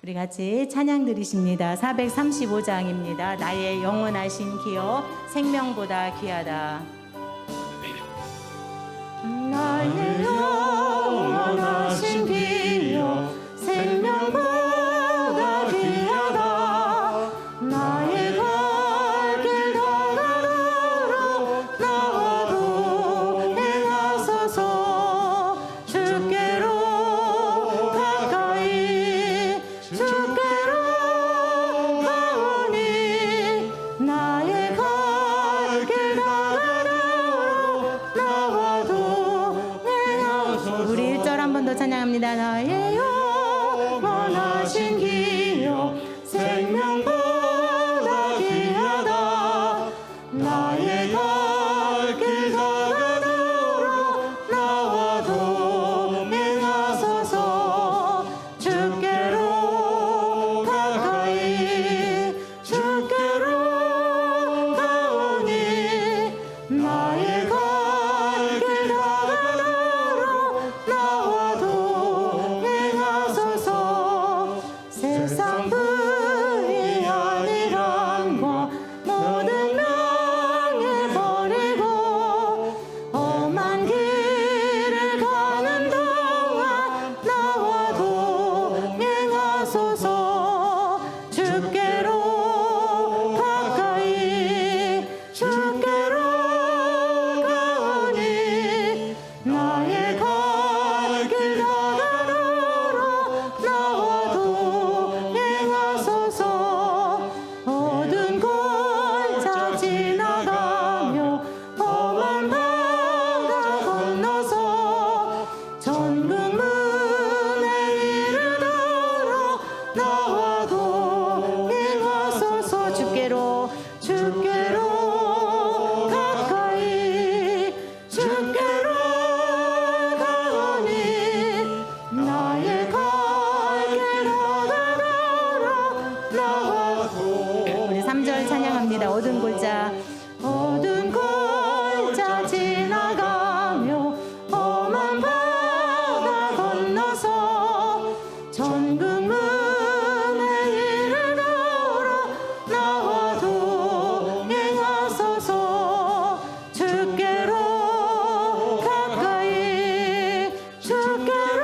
우리 같이 찬양 드리십니다. 435장입니다. 나의 영원하신 기여 생명보다 귀하다. 나의 영원하신 기여 생명보다 귀하다. 나의 갈 길 다가도록 나와도 행하소서. 주께로 가까이 주께로 가오니 나의 갈 길 다가도록 나와도 행하소서. 우리 1절 한 번 더 찬양합니다. 나의 영원하신 기여 생명보다 귀하다. 나의 갈 길 다가도록 나와도 행하소서. 주께로 가까이 주께로 가오니 나의 갈 길 다가도록 나와도 행하소서. 세상 부의 아니란과 모든 명예 버리고 험한 길을 가는 동안 나와도 행하소서. 주께로 가까이 주께로 가오니 나의 갈 길 다가도록 나와도 행하소서. 어두운 골짜 지나가며 험한 바다 건너서 전국 문에 이르도록 나와도 행하소서. 주께로 가까이 주께로 가오니 나의 갈 길 다가도록 나와도. 우리 3절 찬양합니다. 어두운 골짜 지나가며 험한 바다 건너서 전국 문에 이르도록 나와도 행하소서. 주께로 가까이 주께로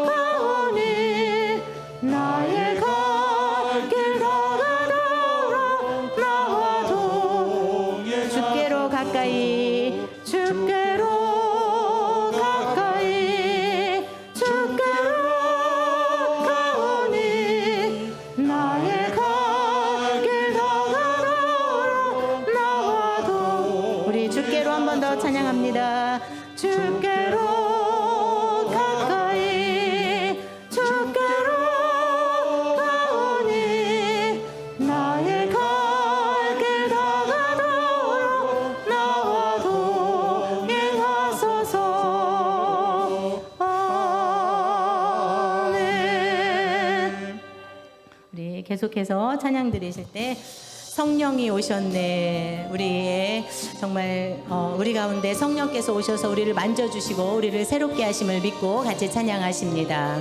가오니 나의 갈 길 다가도록 나와도. 주께로 가까이 주께로 가까이 주께로 가오니 나의 갈 길 다가도록 나와도. 우리 주께로 한 번 더 찬양합니다. 주께로 가까이 주께로 가오니 나의 갈 길 다가도록 나와도 행하소서. 아멘. 우리 계속해서 찬양 드리실 때 성령이 오셨네. 우리의 정말 우리 가운데 성령께서 오셔서 우리를 만져주시고 우리를 새롭게 하심을 믿고 같이 찬양하십니다.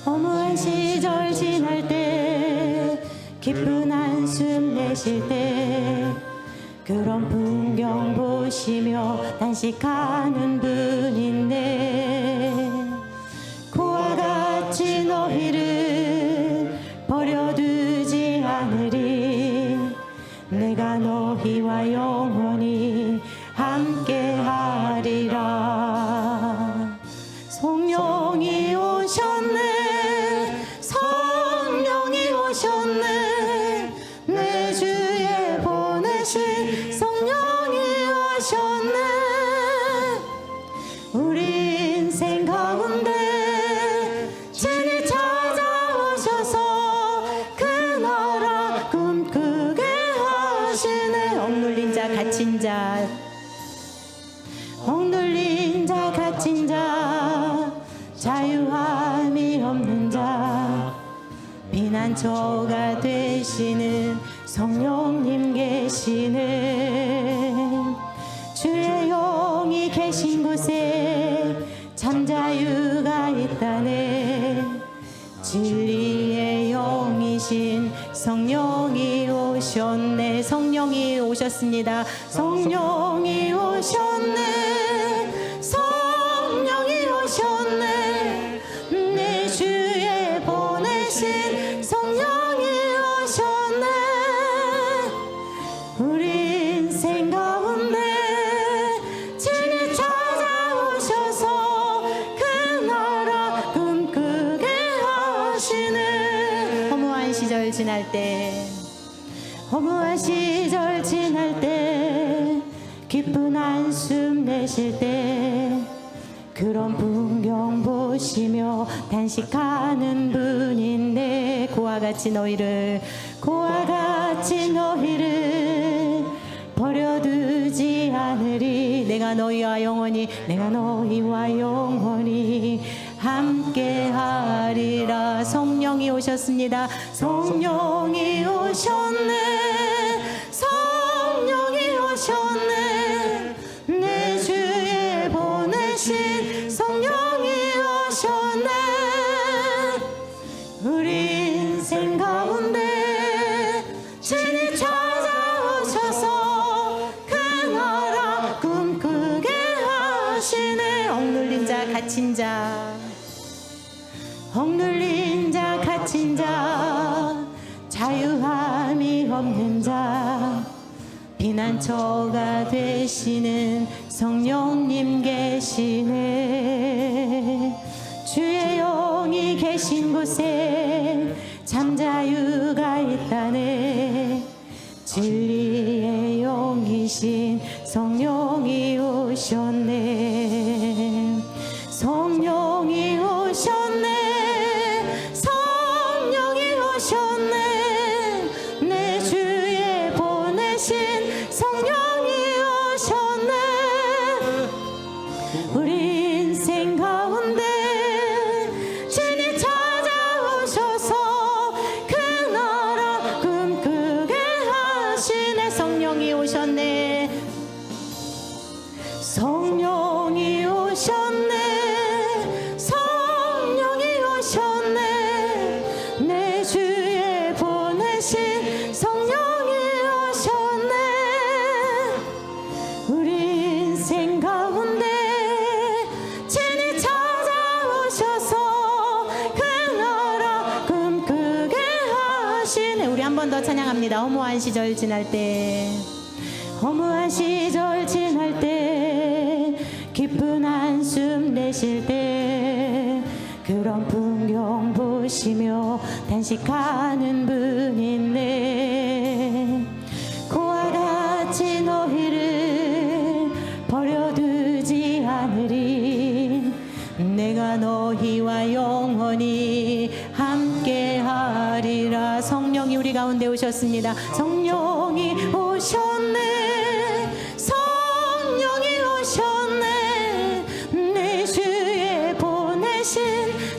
허무한 시절 지날 때 기쁜 한숨 내쉴 때 그런 풍경 보시며 단식하는 분인데 그와 같이 너희를 버려두지 않으리. 내가 너희와 영원히 함께하리라. 성령이 오셨네 성령이 오셨네 내 주에 보내신 성령이 오셨네. 우리 인생 가운데 친히 찾아오셔서 그 나라 꿈꾸게 하시네. 억눌린 자 갇힌 자 갇힌 자 자유함이 없는 자 피난처가 되시는 성령님 계시네. 주의 영이 계신 곳에 참 자유가 있다네. 진리의 영이신 성령이 오셨네. 성령이 오셨습니다. 성령이 오셨네. 성령이 오셨네. 내 주에 보내신 성령이 오셨네. 우리 인생 가운데 진이 찾아오셔서 그 나라 꿈꾸게 하시네. 허무한 시절 지날 때, 허무한 시절 지날 때, 기쁜 한숨 내실 때, 그런 풍경 보시며 단식하는 분인데, 고와 같이 너희를 버려두지 않으리. 내가 너희와 영원히, 내가 너희와 영원히 함께하리라. 성령이 오셨습니다. 성령이 오셨네. 성령이 오셨네. 내 주에 보내신 성령이 오셨네. 우리 인생 가운데 진이 찾아오셔서 그 나라 꿈꾸게 하시네. 억눌린 자 갇힌 자, 억눌린 자 갇힌 자, 자유함이 없는 자, 피난처가 되시는 성령님 계시네. 주의 영이 계신 곳에 참 자유가 있다네. 진리의 영이신 성령이 오셨네. 성령이 오셨네. 성령이 오셨네. 내 주에 보내신 성령이 오셨네. 우리 인생 가운데 진이 찾아오셔서 그 나라 꿈꾸게 하시네. 성령이 오셨네. 성령이 오셨네. 성령이 오셨네. 내 주에 보내신 성령이 오셨네. 우리 인생 가운데 진이 찾아오셔서 그 나라 꿈꾸게 하시네. 우리 한 번 더 찬양합니다. 허무한 시절 지날 때, 허무한 시절 지날 때, 기쁜 한숨 내실 때, 그런 풍경 보시며 단식하는 분인데, 고와 같이 너희를 버려두지 않으리. 내가 너희와 영원히 함께하리라. 성령이 우리 가운데 오셨습니다. 성령이 오셨네. 성령이 오셨네. 내 주에 보내신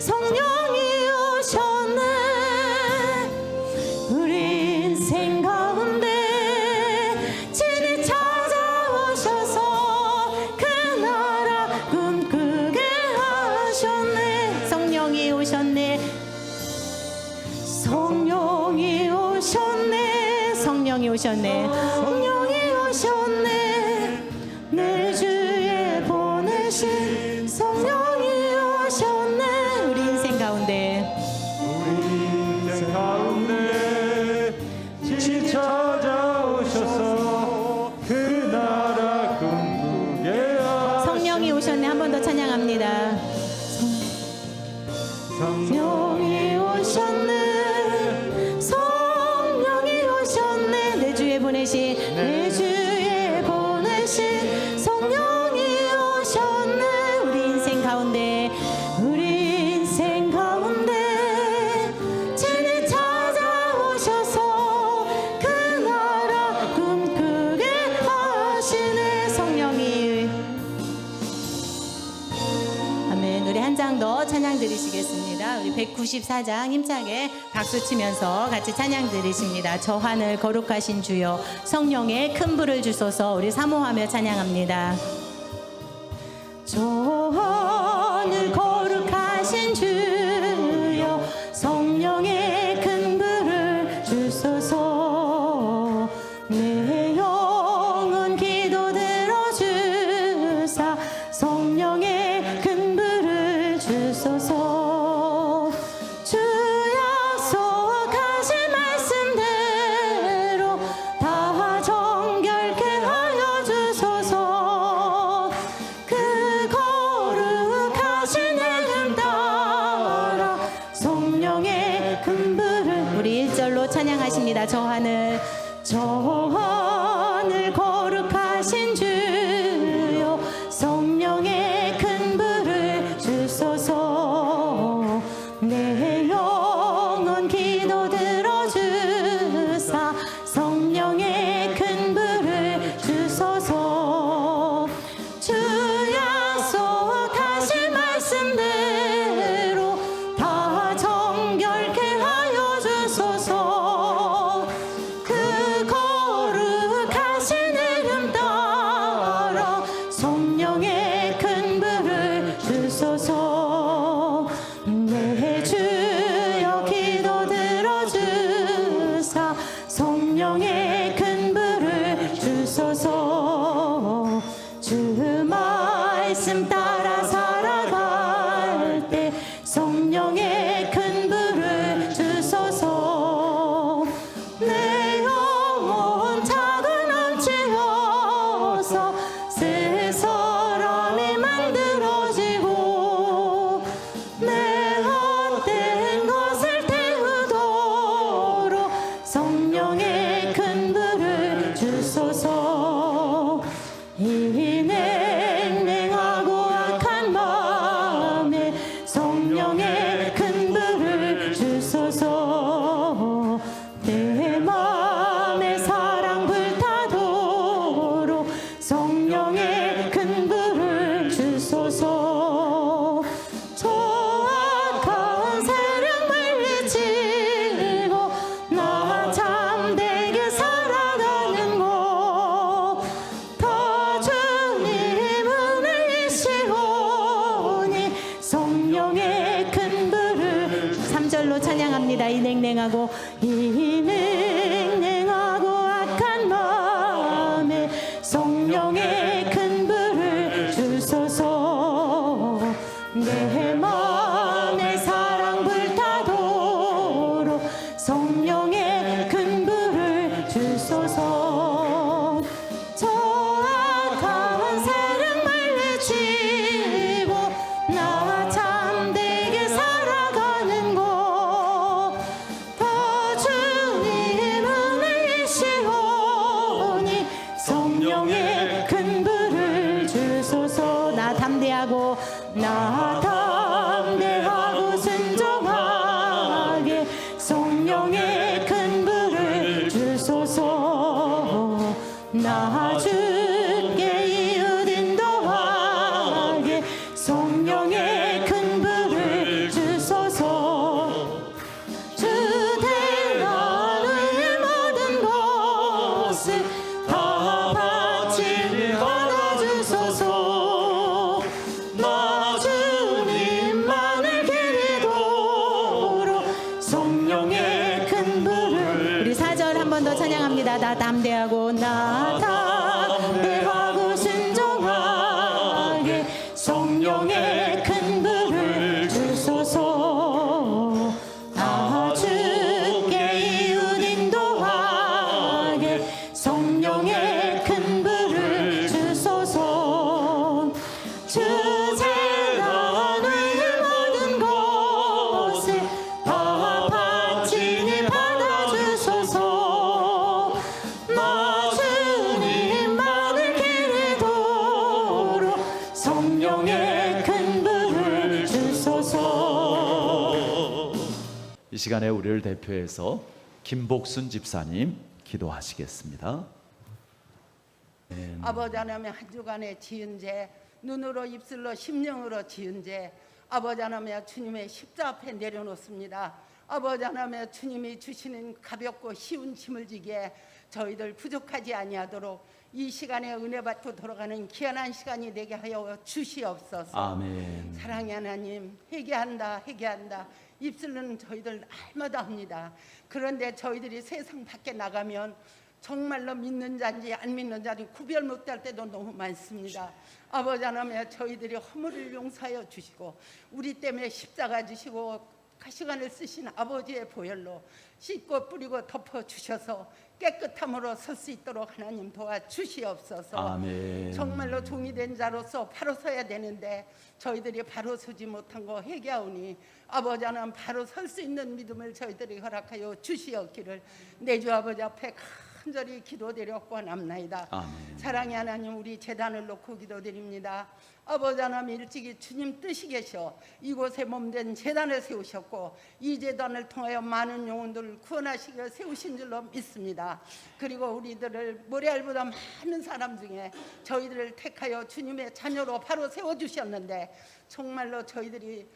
성령이 오셨네. 우리 인생 가운데 진이 찾아오셔서 그 나라 꿈꾸게 하셨네. 성령이 오셨네. 성령이 오셨네. 성령이 오셨네. 성령이 오셨네. 내 주에 보내신 성령이 오셨네. 우리 인생 가운데, 우리 인생 가운데 진이 찾아오셔서 그 나라 꿈꾸게 하시네. 성령이 오셨네. 한 번 더 찬양합니다. 성령이 오셨네. 성령이 오셨네. 내 주에 보내신, 내 주에 보내신 성령이 오셨네. 우리 인생 가운데, 우리 인생 가운데 진이 찾아오셔서 그 나라 꿈꾸게 하시네. 성령이. 아멘. 우리 한 장 더 찬양 드리시겠습니다. 우리 194장 힘차게 박수 치면서 같이 찬양 드리십니다. 저 하늘 거룩하신 주여, 성령의 큰 불을 주소서. 우리 사모하며 찬양합니다. 저 찬양합니다. 저 하늘 거룩하신 주여 성령의 큰 불을 주소서 내 영혼 기도 들어주사 성령의 큰 불을 주소서 주 약속하신 말씀대로 다 정결케 하여 주소서 그 거룩하신 이름 따라 성령의 큰 불을 주소서 내 주여 기도 들어주사 성령의 큰 불을 주소서 주 말씀 따라 살아갈 때 성령의 큰 불을 주소서 내 영혼 작은 엄지여서 새 사람이 만들어지고 내 헛된 것을 태우도록 성령의 큰 불을 주소서 이 냉랭하고 악한 마음에 성령의 큰 불을 주소서 내 마음에 사랑 불타도록 성령의 큰 불을 주소서 저 악한 세력 물리치고 나 참되게 살아가는 것 다 주님 은혜이시오니 성령의 큰 불을 3절로 찬양합니다. 이 냉랭하고 악한 마음에 성령의 큰 불을 주소서 내 마음에 사랑 불타도록 성령의 큰 불을 주소서 저 악한 세력 물리치고 나 참되게 살아가는 것 다 주님 은혜이시오니 성령의 큰 불을 주소서 나 담대하고 순종하게 성령의 큰 불을 주소서 나 주께 이웃 인도하게 성령의 큰 불을 주소서 주 대가 위의 모든 것을 다 바치니 받아주소서 나 주님만을 기리도록 성령의 큰 불을 우리 4절 한 번 더 찬양합니다. 나 담대하고 순종하게 성령의 큰 불을 주소서 나 주께 이웃 인도하게 성령의 큰 불을 주소서 주 재단 위의 모든 것을 다 바치니 받아주소서 나 주님만을 기리도록 성령의 큰 불을 주소서 이 시간에 우리를 대표해서 김복순 집사님 기도하시겠습니다. 아버지 하나님 한 주간에 지은 죄 눈으로 입술로 심령으로 지은 죄 아버지 하나님 주님의 십자 앞에 내려놓습니다. 아버지 하나님 주님이 주시는 가볍고 쉬운 짐을 지기에 저희들 부족하지 아니하도록 이 시간에 은혜 받고 돌아가는 귀한 시간이 되게 하여 주시옵소서. 아멘. 사랑의 하나님 회개한다 입술로는 저희들 날마다 합니다. 그런데 저희들이 세상 밖에 나가면 정말로 믿는 자인지 안 믿는 자인지 구별 못할 때도 너무 많습니다. 아버지 하나님 저희들이 허물을 용서하여 주시고 우리 때문에 십자가 지시고 시간을 쓰신 아버지의 보혈로 씻고 뿌리고 덮어주셔서 깨끗함으로 설 수 있도록 하나님 도와주시옵소서. 아멘. 정말로 종이 된 자로서 바로 서야 되는데 저희들이 바로 서지 못한 거 회개하오니 아버지 하나님 바로 설 수 있는 믿음을 저희들이 허락하여 주시옵기를 내 주 아버지 앞에 간절히 기도드렸고 원합나이다. 아멘. 사랑의 하나님, 우리 재단을 놓고 기도드립니다. 아버지 하나님, 일찍이 주님 뜻이 계셔 이곳에 몸된 재단을 세우셨고 이 재단을 통하여 많은 영혼들을 구원하시려 세우신 줄로 믿습니다. 그리고 우리들을 모래알보다 많은 사람 중에 저희들을 택하여 주님의 자녀로 바로 세워주셨는데 정말로 저희들이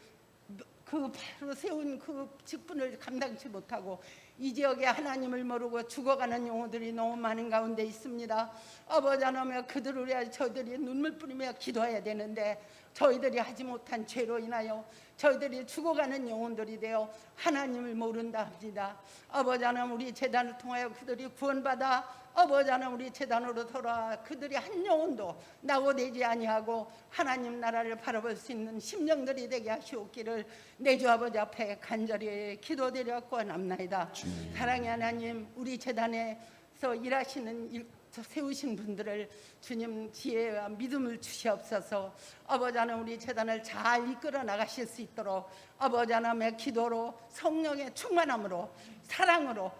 그 바로 세운 그 직분을 감당치 못하고 이 지역에 하나님을 모르고 죽어가는 영혼들이 너무 많은 가운데 있습니다. 아버지 하나님, 그들을 위하여 저희들이 눈물 뿌리며 기도해야 되는데 저희들이 하지 못한 죄로 인하여 저희들이 죽어가는 영혼들이 되어 하나님을 모른다 합니다. 아버지 하나님, 우리 재단을 통하여 그들이 구원받아 아버지 하나님 우리 재단으로 돌아와 그들이 한 영혼도 낙오되지 아니하고 하나님 나라를 바라볼 수 있는 심령들이 되게 하시옵기를 내 주 아버지 앞에 간절히 기도드렸고 원합나이다. 사랑의 하나님, 우리 재단에서 일하시는 세우신 분들을 주님 지혜와 믿음을 주시옵소서. 아버지 하나님, 우리 재단을 잘 이끌어 나가실 수 있도록 아버지 하나님의 기도로 성령의 충만함으로 사랑으로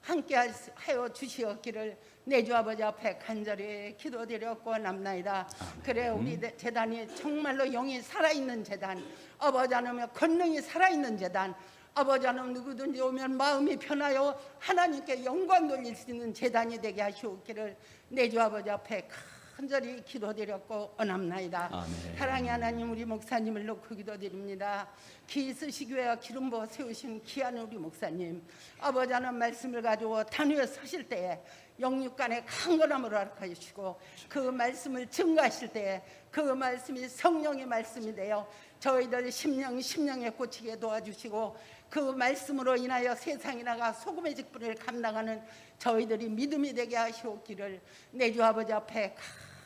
함께 하여 주시옵기를 내 주 아버지 앞에 간절히 기도드렸고 원합나이다. 그래 우리 재단이 정말로 영이 살아있는 재단, 아버지 하나님의 권능이 살아있는 재단, 아버지 하나님 누구든지 오면 마음이 편하여 하나님께 영광 돌릴 수 있는 재단이 되게 하시옵기를 내 주 아버지 앞에 간절히 기도드렸고 원합나이다. 아멘. 사랑의 하나님, 우리 목사님을 놓고 기도드립니다. 기스시교회와 기름부어 세우신 귀한 우리 목사님, 아버지 하나님 말씀을 가지고 단위에 서실 때에 영육간의 강건함을 허락하여 주시고 그 말씀을 증거하실 때에 그 말씀이 성령의 말씀이 되어 저희들 심령에 꽂히게 도와주시고 그 말씀으로 인하여 세상에 나가 소금의 직분을 감당하는 저희들이 믿음이 되게 하시옵기를 내 주 아버지 앞에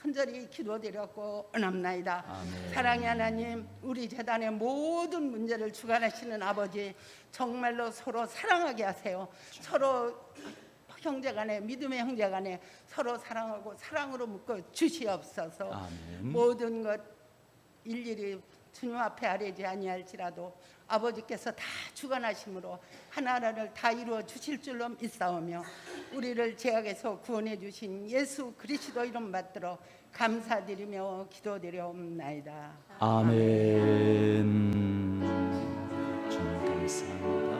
간절히 기도드렸고 원합나이다. 아멘. 사랑의 하나님, 우리 재단의 모든 문제를 주관하시는 아버지, 정말로 서로 사랑하게 하세요. 서로 형제간에, 믿음의 형제간에 서로 사랑하고 사랑으로 묶어 주시옵소서. 아멘. 모든 것 일일이 주님 앞에 아뢰지 아니할지라도 아버지께서 다 주관하심으로 하나하나를 다 이루어 주실 줄로 믿사오며 우리를 죄악에서 구원해 주신 예수 그리스도 이름 받들어 감사드리며 기도드려옵나이다. 아멘. 주님 감사합니다.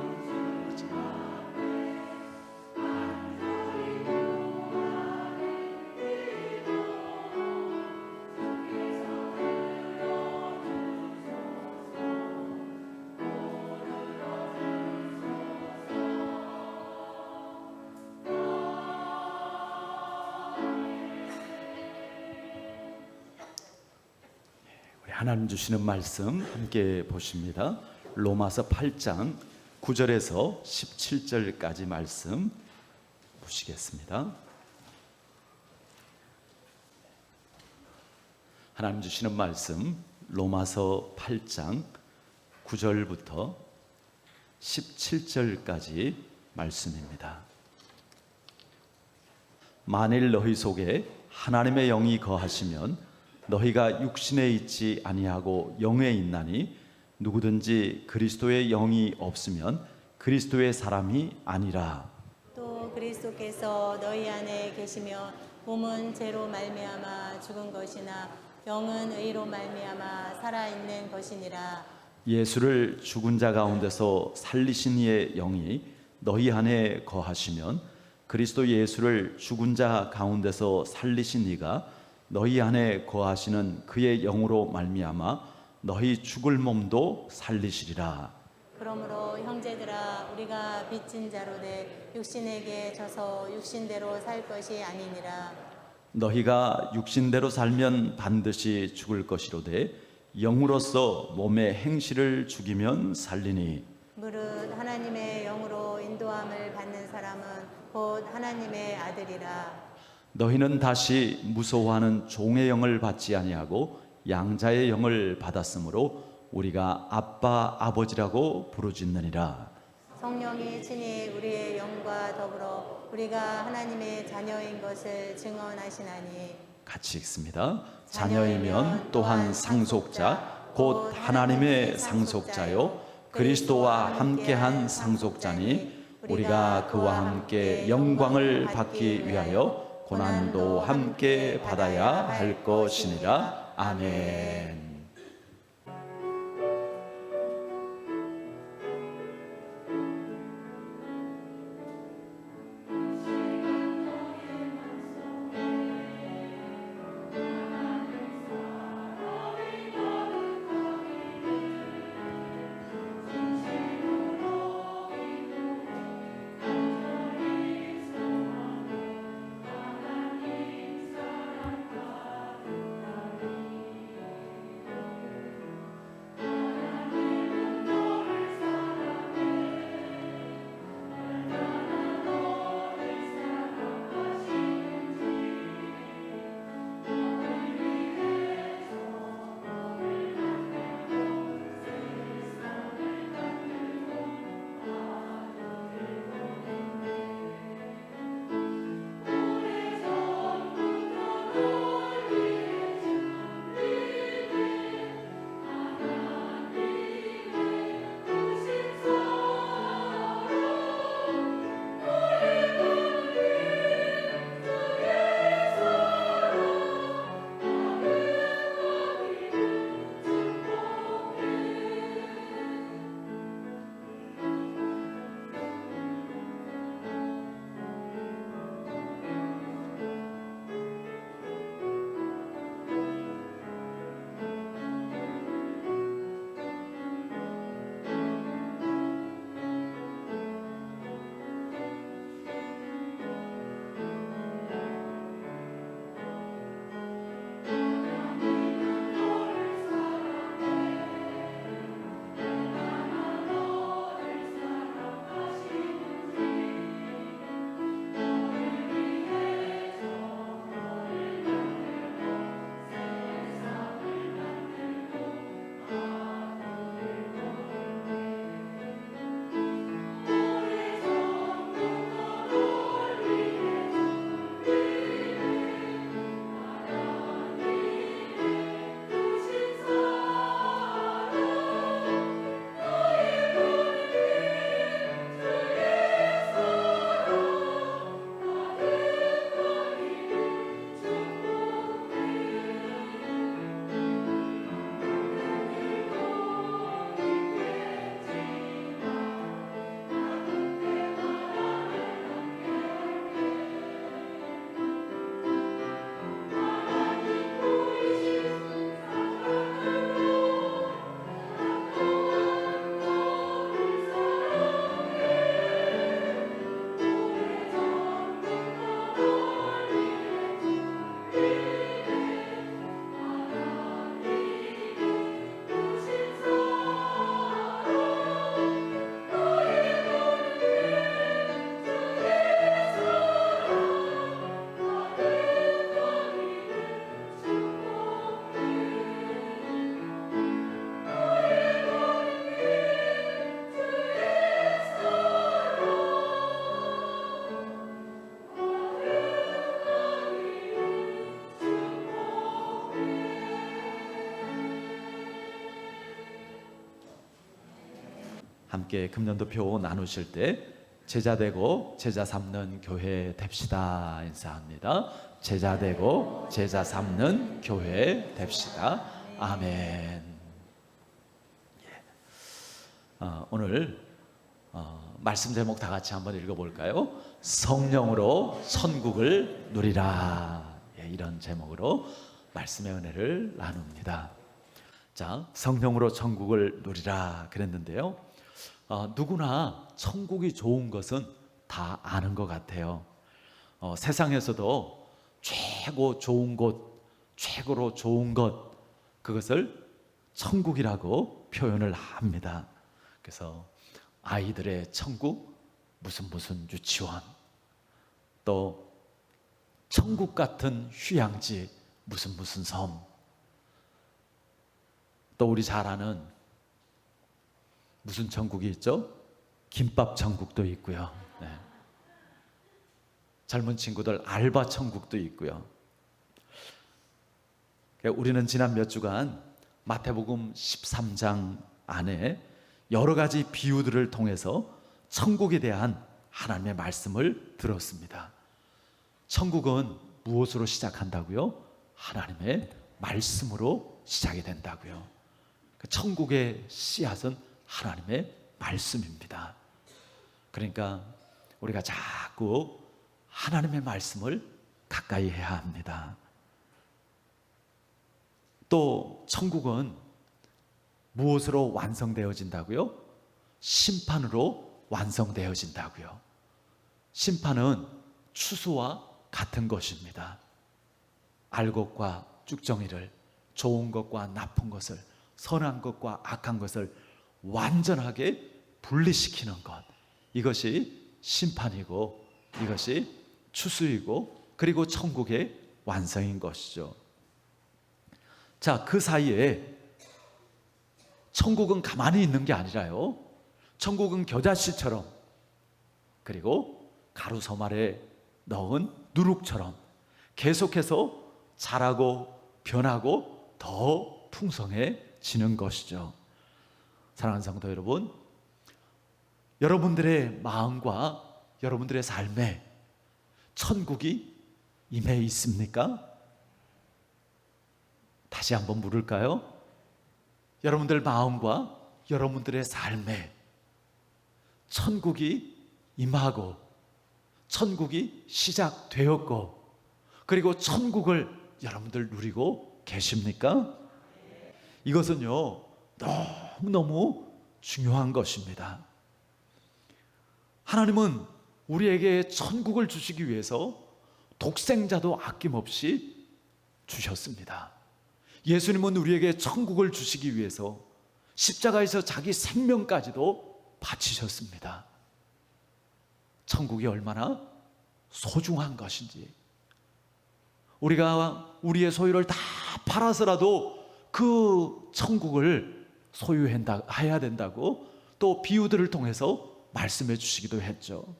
하나님 주시는 말씀 함께 보십니다. 로마서 8장 9절에서 17절까지 말씀 보시겠습니다. 하나님 주시는 말씀 로마서 8장 9절부터 17절까지 말씀입니다. 만일 너희 속에 하나님의 영이 거하시면 너희가 육신에 있지 아니하고 영에 있나니 누구든지 그리스도의 영이 없으면 그리스도의 사람이 아니라. 또 그리스도께서 너희 안에 계시며 몸은 죄로 말미암아 죽은 것이나 영은 의로 말미암아 살아있는 것이니라. 예수를 죽은 자 가운데서 살리신 이의 영이 너희 안에 거하시면 그리스도 예수를 죽은 자 가운데서 살리신 이가 너희 안에 거하시는 그의 영으로 말미암아 너희 죽을 몸도 살리시리라. 그러므로 형제들아, 우리가 빚진 자로 돼 육신에게 져서 육신대로 살 것이 아니니라. 너희가 육신대로 살면 반드시 죽을 것이로되 영으로서 몸의 행실을 죽이면 살리니. 무릇 하나님의 영으로 인도함을 받는 사람은 곧 하나님의 아들이라. 너희는 다시 무서워하는 종의 영을 받지 아니하고 양자의 영을 받았으므로 우리가 아빠 아버지라고 부르짖느니라. 성령이 친히 우리의 영과 더불어 우리가 하나님의 자녀인 것을 증언하시나니. 같이 읽습니다. 자녀이면 또한 상속자 곧 하나님의 상속자요 그리스도와 함께한 상속자니 우리가 그와 함께 영광을 받기 위하여 고난도 함께 받아야 할 것이니라. 아멘. 함께 금년도표 나누실 때 제자 되고 제자 삼는 교회 됩시다 인사합니다. 제자 되고 제자 삼는 교회 됩시다. 아멘. 오늘 말씀 제목 다 같이 한번 읽어볼까요? 성령으로 천국을 누리라. 이런 제목으로 말씀의 은혜를 나눕니다. 자, 성령으로 천국을 누리라 그랬는데요. 누구나 천국이 좋은 것은 다 아는 것 같아요. 세상에서도 최고 좋은 곳, 최고로 좋은 것, 그것을 천국이라고 표현을 합니다. 그래서 아이들의 천국, 무슨 유치원, 또 천국 같은 휴양지, 무슨 섬, 또 우리 잘 아는 무슨 천국이 있죠? 김밥 천국도 있고요. 네. 젊은 친구들 알바 천국도 있고요. 우리는 지난 몇 주간 마태복음 13장 안에 여러 가지 비유들을 통해서 천국에 대한 하나님의 말씀을 들었습니다. 천국은 무엇으로 시작한다고요? 하나님의 말씀으로 시작이 된다고요. 천국의 씨앗은 하나님의 말씀입니다. 그러니까 우리가 자꾸 하나님의 말씀을 가까이 해야 합니다. 또 천국은 무엇으로 완성되어진다고요? 심판으로 완성되어진다고요. 심판은 추수와 같은 것입니다. 알곡과 쭉정이를, 좋은 것과 나쁜 것을, 선한 것과 악한 것을 완전하게 분리시키는 것, 이것이 심판이고 이것이 추수이고 그리고 천국의 완성인 것이죠. 자, 그 사이에 천국은 가만히 있는 게 아니라요, 천국은 겨자씨처럼 그리고 가루서말에 넣은 누룩처럼 계속해서 자라고 변하고 더 풍성해지는 것이죠. 사랑하는 성도 여러분, 여러분들의 마음과 여러분들의 삶에 천국이 임해 있습니까? 다시 한번 물을까요? 여러분들 마음과 여러분들의 삶에 천국이 임하고 천국이 시작되었고 그리고 천국을 여러분들 누리고 계십니까? 이것은요, 너무너무 중요한 것입니다. 하나님은 우리에게 천국을 주시기 위해서 독생자도 아낌없이 주셨습니다. 예수님은 우리에게 천국을 주시기 위해서 십자가에서 자기 생명까지도 바치셨습니다. 천국이 얼마나 소중한 것인지, 우리가 우리의 소유를 다 팔아서라도 그 천국을 소유해야 된다고 또 비유들을 통해서 말씀해 주시기도 했죠.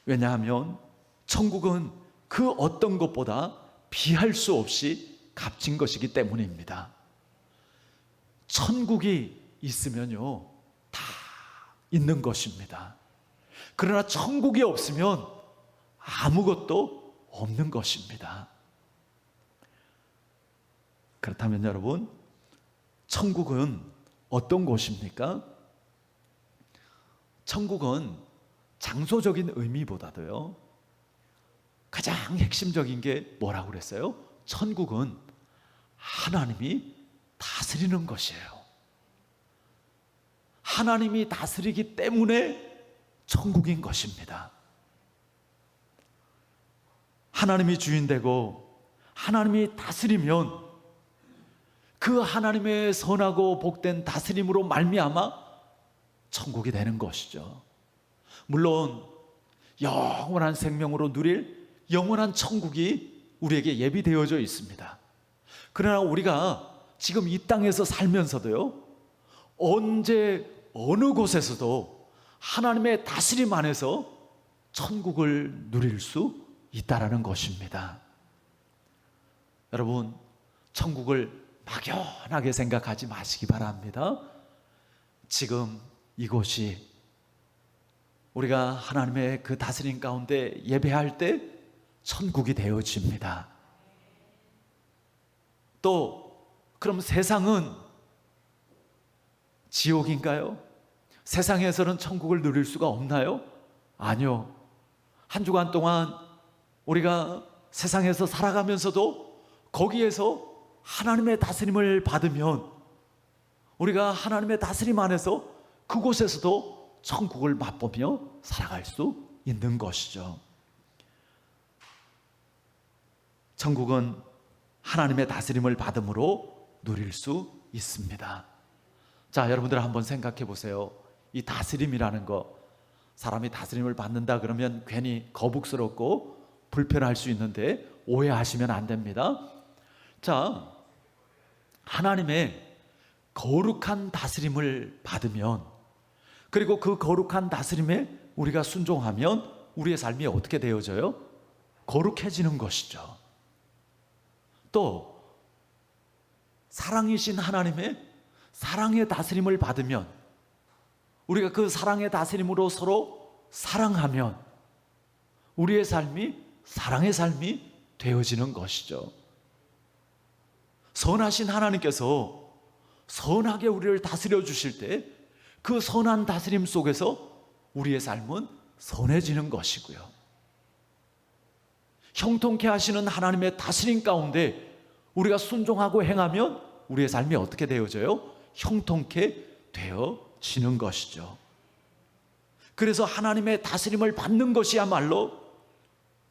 왜냐하면 천국은 그 어떤 것보다 비할 수 없이 값진 것이기 때문입니다. 천국이 있으면요, 다 있는 것입니다. 그러나 천국이 없으면 아무것도 없는 것입니다. 그렇다면 여러분, 천국은 어떤 곳입니까? 천국은 장소적인 의미보다도요, 가장 핵심적인 게 뭐라고 그랬어요? 천국은 하나님이 다스리는 것이에요. 하나님이 다스리기 때문에 천국인 것입니다. 하나님이 주인되고 하나님이 다스리면 그 하나님의 선하고 복된 다스림으로 말미암아 천국이 되는 것이죠. 물론 영원한 생명으로 누릴 영원한 천국이 우리에게 예비되어져 있습니다. 그러나 우리가 지금 이 땅에서 살면서도요, 언제 어느 곳에서도 하나님의 다스림 안에서 천국을 누릴 수 있다라는 것입니다. 여러분, 천국을 막연하게 생각하지 마시기 바랍니다. 지금 이곳이 우리가 하나님의 그 다스림 가운데 예배할 때 천국이 되어집니다. 또 그럼 세상은 지옥인가요? 세상에서는 천국을 누릴 수가 없나요? 아니요. 한 주간 동안 우리가 세상에서 살아가면서도 거기에서 하나님의 다스림을 받으면 우리가 하나님의 다스림 안에서 그곳에서도 천국을 맛보며 살아갈 수 있는 것이죠. 천국은 하나님의 다스림을 받음으로 누릴 수 있습니다. 자, 여러분들 한번 생각해 보세요. 이 다스림이라는 거, 사람이 다스림을 받는다 그러면 괜히 거북스럽고 불편할 수 있는데 오해하시면 안 됩니다. 자, 하나님의 거룩한 다스림을 받으면, 그리고 그 거룩한 다스림에 우리가 순종하면 우리의 삶이 어떻게 되어져요? 거룩해지는 것이죠. 또 사랑이신 하나님의 사랑의 다스림을 받으면, 우리가 그 사랑의 다스림으로 서로 사랑하면 우리의 삶이 사랑의 삶이 되어지는 것이죠. 선하신 하나님께서 선하게 우리를 다스려 주실 때 그 선한 다스림 속에서 우리의 삶은 선해지는 것이고요. 형통케 하시는 하나님의 다스림 가운데 우리가 순종하고 행하면 우리의 삶이 어떻게 되어져요? 형통케 되어지는 것이죠. 그래서 하나님의 다스림을 받는 것이야말로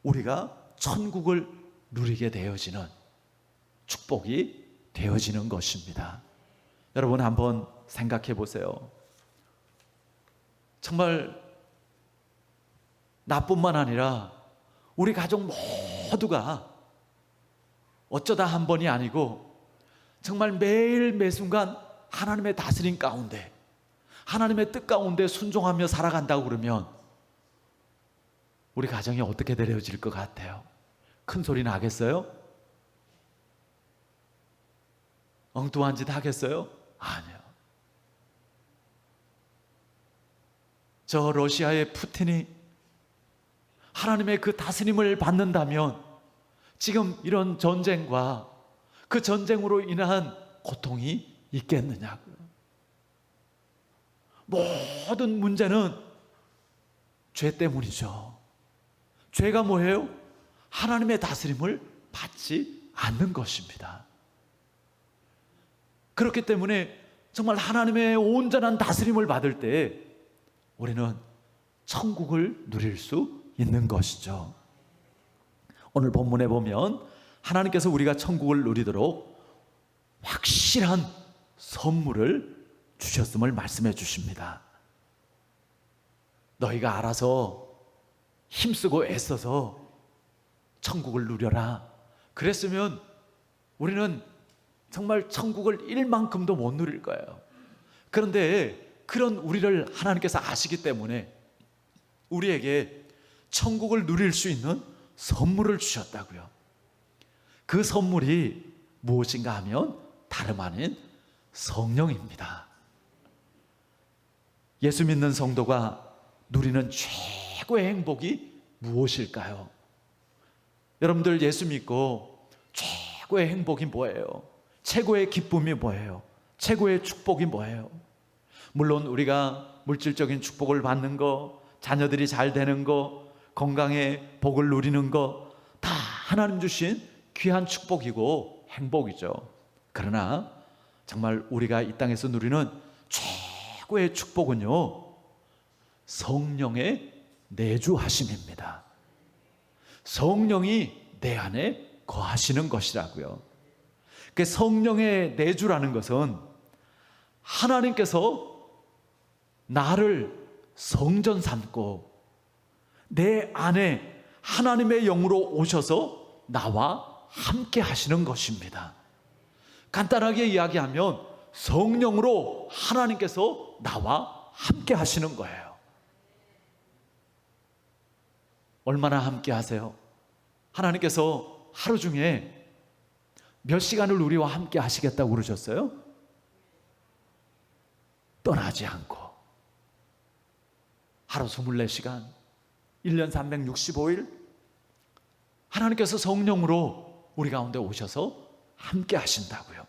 우리가 천국을 누리게 되어지는 축복이 되어지는 것입니다. 여러분 한번 생각해 보세요. 정말 나뿐만 아니라 우리 가족 모두가 어쩌다 한 번이 아니고 정말 매일 매순간 하나님의 다스림 가운데, 하나님의 뜻 가운데 순종하며 살아간다고 그러면 우리 가정이 어떻게 되어질 것 같아요? 큰 소리 나겠어요? 엉뚱한 짓 하겠어요? 아니요. 저 러시아의 푸틴이 하나님의 그 다스림을 받는다면 지금 이런 전쟁과 그 전쟁으로 인한 고통이 있겠느냐고요. 모든 문제는 죄 때문이죠. 죄가 뭐예요? 하나님의 다스림을 받지 않는 것입니다. 그렇기 때문에 정말 하나님의 온전한 다스림을 받을 때 우리는 천국을 누릴 수 있는 것이죠. 오늘 본문에 보면 하나님께서 우리가 천국을 누리도록 확실한 선물을 주셨음을 말씀해 주십니다. 너희가 알아서 힘쓰고 애써서 천국을 누려라. 그랬으면 우리는 정말 천국을 일만큼도 못 누릴 거예요. 그런데 그런 우리를 하나님께서 아시기 때문에 우리에게 천국을 누릴 수 있는 선물을 주셨다고요. 그 선물이 무엇인가 하면 다름 아닌 성령입니다. 예수 믿는 성도가 누리는 최고의 행복이 무엇일까요? 여러분들 예수 믿고 최고의 행복이 뭐예요? 최고의 기쁨이 뭐예요? 최고의 축복이 뭐예요? 물론 우리가 물질적인 축복을 받는 거, 자녀들이 잘 되는 거, 건강의 복을 누리는 거 다 하나님 주신 귀한 축복이고 행복이죠. 그러나 정말 우리가 이 땅에서 누리는 최고의 축복은요, 성령의 내주하심입니다. 성령이 내 안에 거하시는 것이라고요. 그 성령의 내주라는 것은 하나님께서 나를 성전 삼고 내 안에 하나님의 영으로 오셔서 나와 함께 하시는 것입니다. 간단하게 이야기하면 성령으로 하나님께서 나와 함께 하시는 거예요. 얼마나 함께 하세요? 하나님께서 하루 중에 몇 시간을 우리와 함께 하시겠다고 그러셨어요? 떠나지 않고 하루 24시간 1년 365일 하나님께서 성령으로 우리 가운데 오셔서 함께 하신다고요.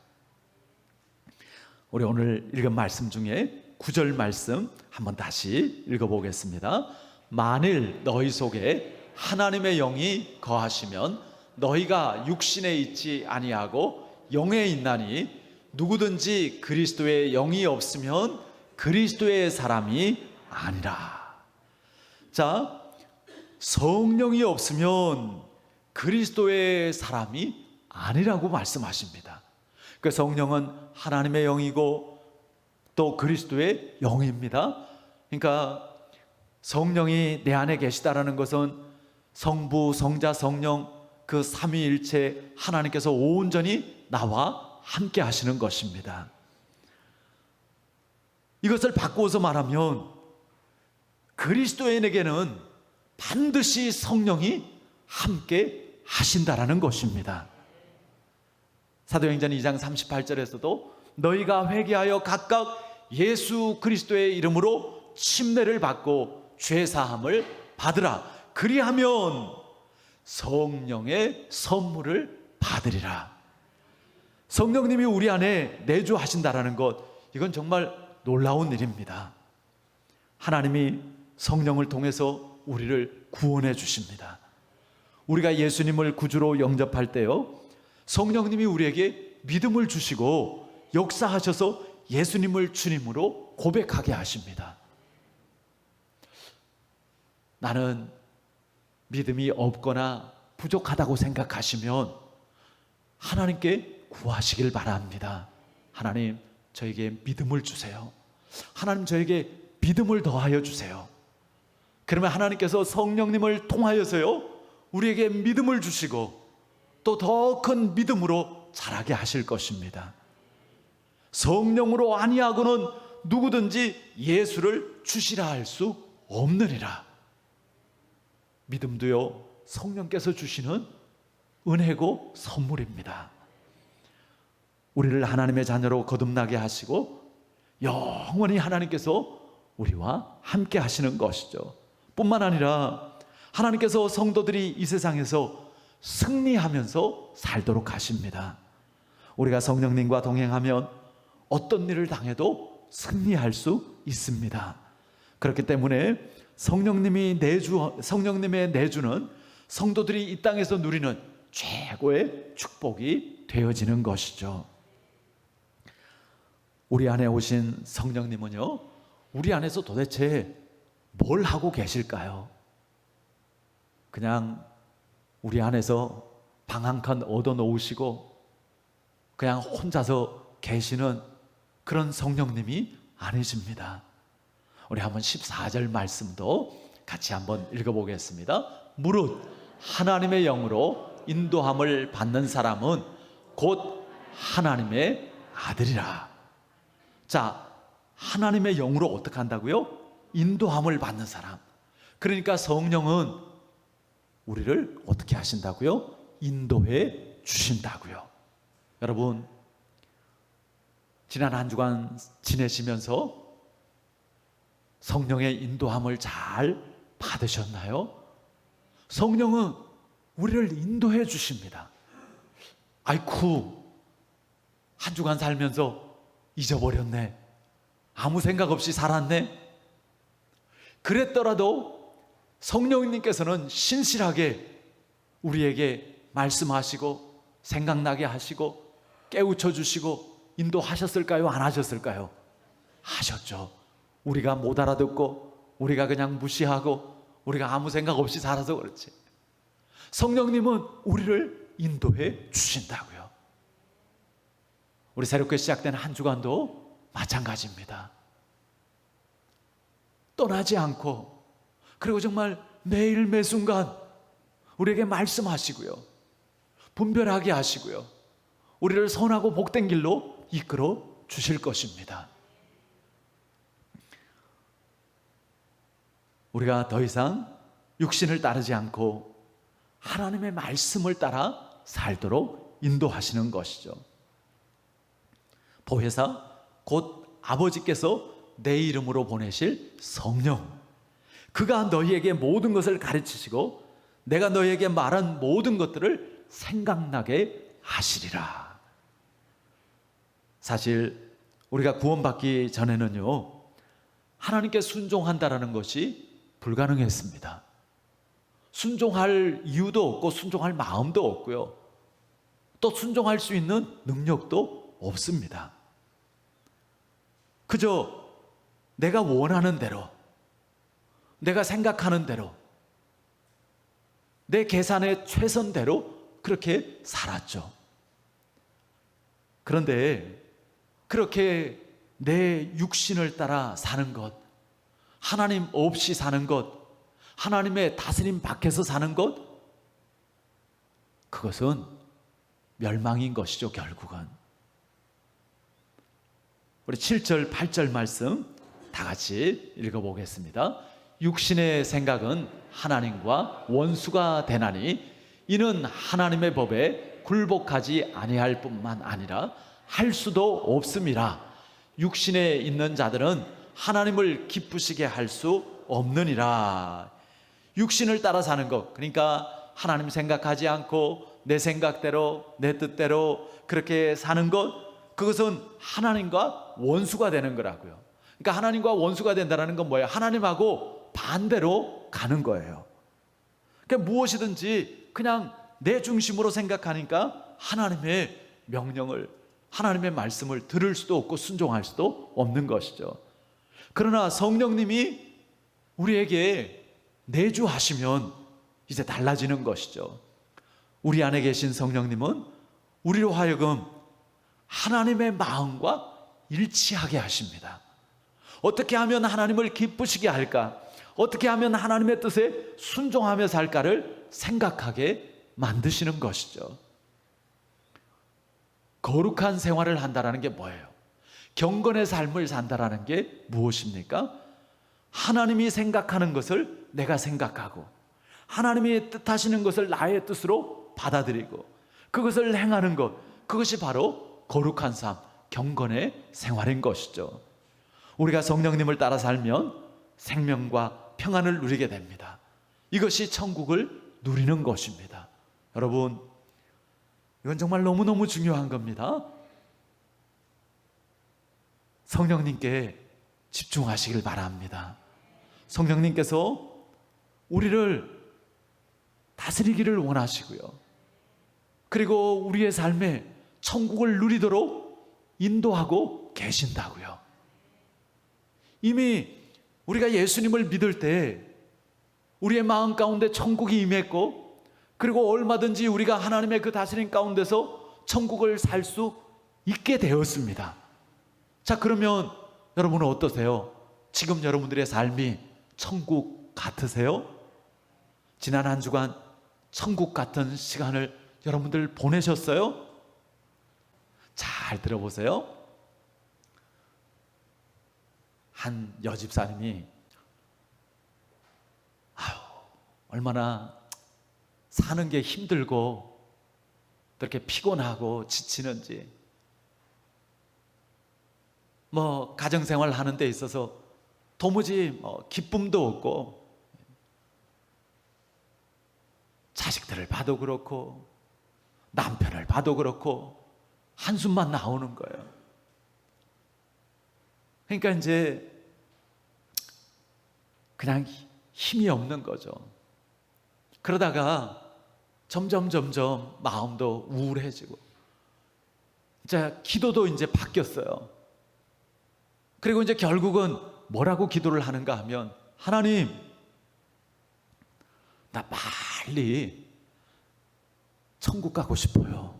우리 오늘 읽은 말씀 중에 9절 말씀 한번 다시 읽어보겠습니다. 만일 너희 속에 하나님의 영이 거하시면 너희가 육신에 있지 아니하고 영에 있나니 누구든지 그리스도의 영이 없으면 그리스도의 사람이 아니라. 자, 성령이 없으면 그리스도의 사람이 아니라고 말씀하십니다. 그 성령은 하나님의 영이고 또 그리스도의 영입니다. 그러니까 성령이 내 안에 계시다라는 것은 성부, 성자, 성령 그 삼위일체 하나님께서 온전히 나와 함께 하시는 것입니다. 이것을 바꾸어서 말하면 그리스도인에게는 반드시 성령이 함께 하신다라는 것입니다. 사도행전 2장 38절에서도 너희가 회개하여 각각 예수 그리스도의 이름으로 침례를 받고 죄사함을 받으라. 그리하면 성령의 선물을 받으리라. 성령님이 우리 안에 내주하신다라는 것, 이건 정말 놀라운 일입니다. 하나님이 성령을 통해서 우리를 구원해 주십니다. 우리가 예수님을 구주로 영접할 때요, 성령님이 우리에게 믿음을 주시고 역사하셔서 예수님을 주님으로 고백하게 하십니다. 나는 믿음이 없거나 부족하다고 생각하시면 하나님께 구하시길 바랍니다. 하나님, 저에게 믿음을 주세요. 하나님, 저에게 믿음을 더하여 주세요. 그러면 하나님께서 성령님을 통하여서요, 우리에게 믿음을 주시고 또 더 큰 믿음으로 자라게 하실 것입니다. 성령으로 아니하고는 누구든지 예수를 주시라 할 수 없느니라. 믿음도요, 성령께서 주시는 은혜고 선물입니다. 우리를 하나님의 자녀로 거듭나게 하시고 영원히 하나님께서 우리와 함께 하시는 것이죠. 뿐만 아니라 하나님께서 성도들이 이 세상에서 승리하면서 살도록 하십니다. 우리가 성령님과 동행하면 어떤 일을 당해도 승리할 수 있습니다. 그렇기 때문에 성령님의 내주는 성도들이 이 땅에서 누리는 최고의 축복이 되어지는 것이죠. 우리 안에 오신 성령님은요, 우리 안에서 도대체 뭘 하고 계실까요? 그냥 우리 안에서 방 한 칸 얻어 놓으시고 그냥 혼자서 계시는 그런 성령님이 아니십니다. 우리 한번 14절 말씀도 같이 한번 읽어보겠습니다. 무릇 하나님의 영으로 인도함을 받는 사람은 곧 하나님의 아들이라. 자, 하나님의 영으로 어떻게 한다고요? 인도함을 받는 사람. 그러니까 성령은 우리를 어떻게 하신다고요? 인도해 주신다고요. 여러분, 지난 한 주간 지내시면서 성령의 인도함을 잘 받으셨나요? 성령은 우리를 인도해 주십니다. 아이쿠, 한 주간 살면서 잊어버렸네. 아무 생각 없이 살았네. 그랬더라도 성령님께서는 신실하게 우리에게 말씀하시고 생각나게 하시고 깨우쳐 주시고 인도하셨을까요? 안 하셨을까요? 하셨죠. 우리가 못 알아듣고 우리가 그냥 무시하고 우리가 아무 생각 없이 살아서 그렇지. 성령님은 우리를 인도해 주신다고요. 우리 새롭게 시작된 한 주간도 마찬가지입니다. 떠나지 않고, 그리고 정말 매일 매순간 우리에게 말씀하시고요, 분별하게 하시고요, 우리를 선하고 복된 길로 이끌어 주실 것입니다. 우리가 더 이상 육신을 따르지 않고 하나님의 말씀을 따라 살도록 인도하시는 것이죠. 보혜사, 곧 아버지께서 내 이름으로 보내실 성령, 그가 너희에게 모든 것을 가르치시고 내가 너희에게 말한 모든 것들을 생각나게 하시리라. 사실 우리가 구원받기 전에는요, 하나님께 순종한다라는 것이 불가능했습니다. 순종할 이유도 없고 순종할 마음도 없고요, 또 순종할 수 있는 능력도 없습니다. 그저 내가 원하는 대로, 내가 생각하는 대로, 내 계산의 최선대로 그렇게 살았죠. 그런데 그렇게 내 육신을 따라 사는 것, 하나님 없이 사는 것, 하나님의 다스림 밖에서 사는 것, 그것은 멸망인 것이죠, 결국은. 우리 7절 8절 말씀 다 같이 읽어보겠습니다. 육신의 생각은 하나님과 원수가 되나니 이는 하나님의 법에 굴복하지 아니할 뿐만 아니라 할 수도 없음이라. 육신에 있는 자들은 하나님을 기쁘시게 할 수 없느니라. 육신을 따라 사는 것, 그러니까 하나님 생각하지 않고 내 생각대로 내 뜻대로 그렇게 사는 것, 그것은 하나님과 원수가 되는 거라고요. 그러니까 하나님과 원수가 된다는 건 뭐예요? 하나님하고 반대로 가는 거예요. 그러니까 무엇이든지 그냥 내 중심으로 생각하니까 하나님의 명령을, 하나님의 말씀을 들을 수도 없고 순종할 수도 없는 것이죠. 그러나 성령님이 우리에게 내주하시면 이제 달라지는 것이죠. 우리 안에 계신 성령님은 우리로 하여금 하나님의 마음과 일치하게 하십니다. 어떻게 하면 하나님을 기쁘시게 할까? 어떻게 하면 하나님의 뜻에 순종하며 살까를 생각하게 만드시는 것이죠. 거룩한 생활을 한다는 게 뭐예요? 경건의 삶을 산다는 게 무엇입니까? 하나님이 생각하는 것을 내가 생각하고 하나님이 뜻하시는 것을 나의 뜻으로 받아들이고 그것을 행하는 것, 그것이 바로 거룩한 삶, 경건의 생활인 것이죠. 우리가 성령님을 따라 살면 생명과 평안을 누리게 됩니다. 이것이 천국을 누리는 것입니다. 여러분, 이건 정말 너무너무 중요한 겁니다. 성령님께 집중하시길 바랍니다. 성령님께서 우리를 다스리기를 원하시고요. 그리고 우리의 삶에 천국을 누리도록 인도하고 계신다고요. 이미 우리가 예수님을 믿을 때 우리의 마음 가운데 천국이 임했고, 그리고 얼마든지 우리가 하나님의 그 다스림 가운데서 천국을 살 수 있게 되었습니다. 자, 그러면 여러분은 어떠세요? 지금 여러분들의 삶이 천국 같으세요? 지난 한 주간 천국 같은 시간을 여러분들 보내셨어요? 잘 들어보세요. 한 여집사님이 얼마나 사는 게 힘들고 그렇게 피곤하고 지치는지, 가정생활 하는 데 있어서 도무지 기쁨도 없고, 자식들을 봐도 그렇고 남편을 봐도 그렇고 한숨만 나오는 거예요. 그러니까 이제 그냥 힘이 없는 거죠. 그러다가 점점 마음도 우울해지고, 이제 기도도 이제 바뀌었어요. 그리고 이제 결국은 뭐라고 기도를 하는가 하면, 하나님, 나 빨리 천국 가고 싶어요.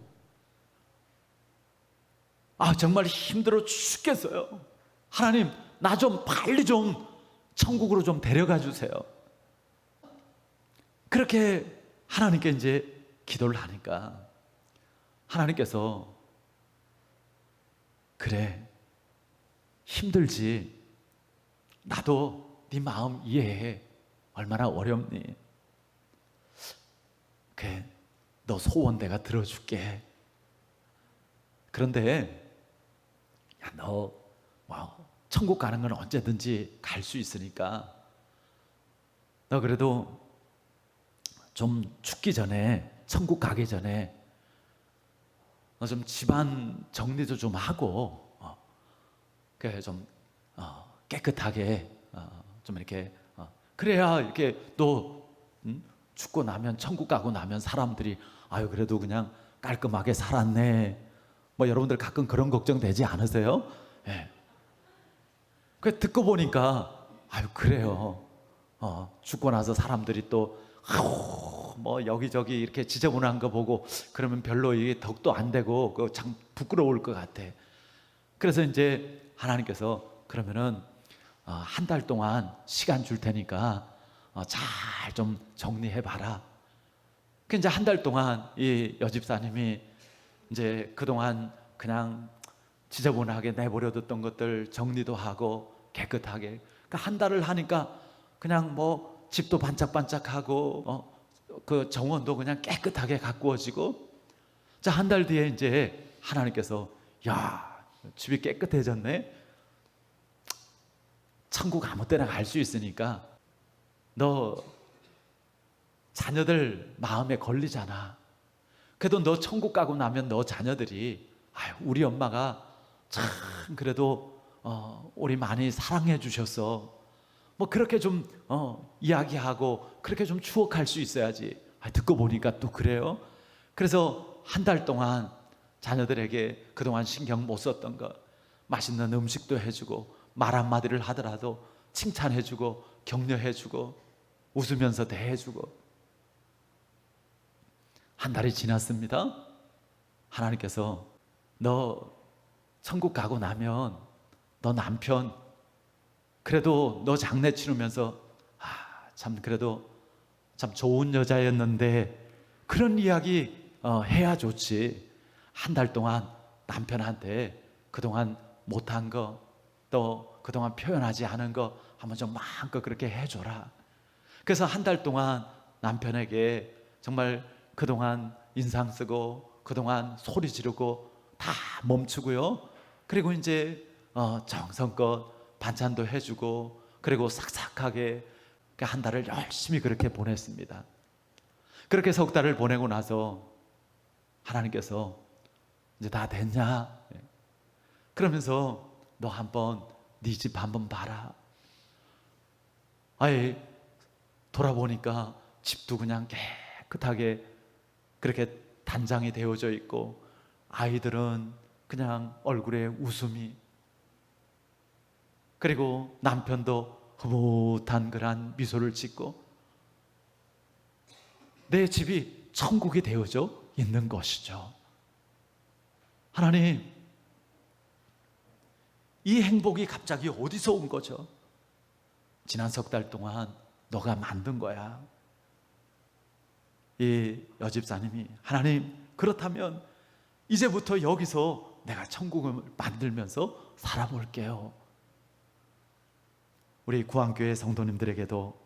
정말 힘들어 죽겠어요. 하나님, 나 좀 빨리 좀 천국으로 좀 데려가 주세요. 그렇게 하나님께 이제 기도를 하니까 하나님께서, 그래, 힘들지. 나도 네 마음 이해해. 얼마나 어렵니. 그래, 너 소원 내가 들어줄게. 그런데 너 천국 가는 건 언제든지 갈 수 있으니까 너 그래도 좀 죽기 전에, 천국 가기 전에 너 좀 집안 정리도 좀 하고 그래 좀 깨끗하게 좀 이렇게 그래야 이렇게 너 죽고 나면, 천국 가고 나면 사람들이 그래도 그냥 깔끔하게 살았네. 여러분들 가끔 그런 걱정 되지 않으세요? 예. 그 듣고 보니까 그래요. 죽고 나서 사람들이 또 여기저기 이렇게 지저분한 거 보고 그러면 별로 이게 덕도 안 되고 참 부끄러울 것 같아. 그래서 이제 하나님께서 그러면은 한 달 동안 시간 줄 테니까 잘 좀 정리해 봐라. 그 이제 한 달 동안 이 여집사님이 이제 그동안 그냥 지저분하게 내버려뒀던 것들 정리도 하고 깨끗하게. 그러니까 한 달을 하니까 그냥 뭐 집도 반짝반짝하고 그 정원도 그냥 깨끗하게 가꾸어지고. 자, 한 달 뒤에 이제 하나님께서 야, 집이 깨끗해졌네. 천국 아무 때나 갈 수 있으니까 너 자녀들 마음에 걸리잖아. 그래도 너 천국 가고 나면 너 자녀들이 아유, 우리 엄마가 참 그래도 우리 많이 사랑해 주셨어. 뭐 그렇게 좀 이야기하고 그렇게 좀 추억할 수 있어야지. 듣고 보니까 또 그래요. 그래서 한 달 동안 자녀들에게 그동안 신경 못 썼던 거 맛있는 음식도 해주고 말 한마디를 하더라도 칭찬해주고 격려해주고 웃으면서 대해주고. 한 달이 지났습니다. 하나님께서 너 천국 가고 나면 너 남편 그래도 너 장례 치르면서 참 그래도 참 좋은 여자였는데 그런 이야기 해야 좋지. 한 달 동안 남편한테 그동안 못한 거 또 그동안 표현하지 않은 거 한번 좀 마음껏 그렇게 해줘라. 그래서 한 달 동안 남편에게 정말 그동안 인상 쓰고 그동안 소리 지르고 다 멈추고요. 그리고 이제 정성껏 반찬도 해주고 그리고 삭삭하게 한 달을 열심히 그렇게 보냈습니다. 그렇게 석 달을 보내고 나서 하나님께서 이제 다 됐냐? 그러면서 너 한번 네 집 한번 봐라. 아예 돌아보니까 집도 그냥 깨끗하게 그렇게 단장이 되어져 있고 아이들은 그냥 얼굴에 웃음이, 그리고 남편도 흐뭇한 그런 미소를 짓고 내 집이 천국이 되어져 있는 것이죠. 하나님, 이 행복이 갑자기 어디서 온 거죠? 지난 석 달 동안 너가 만든 거야. 이 여집사님이 하나님, 그렇다면 이제부터 여기서 내가 천국을 만들면서 살아볼게요. 우리 구안교회 성도님들에게도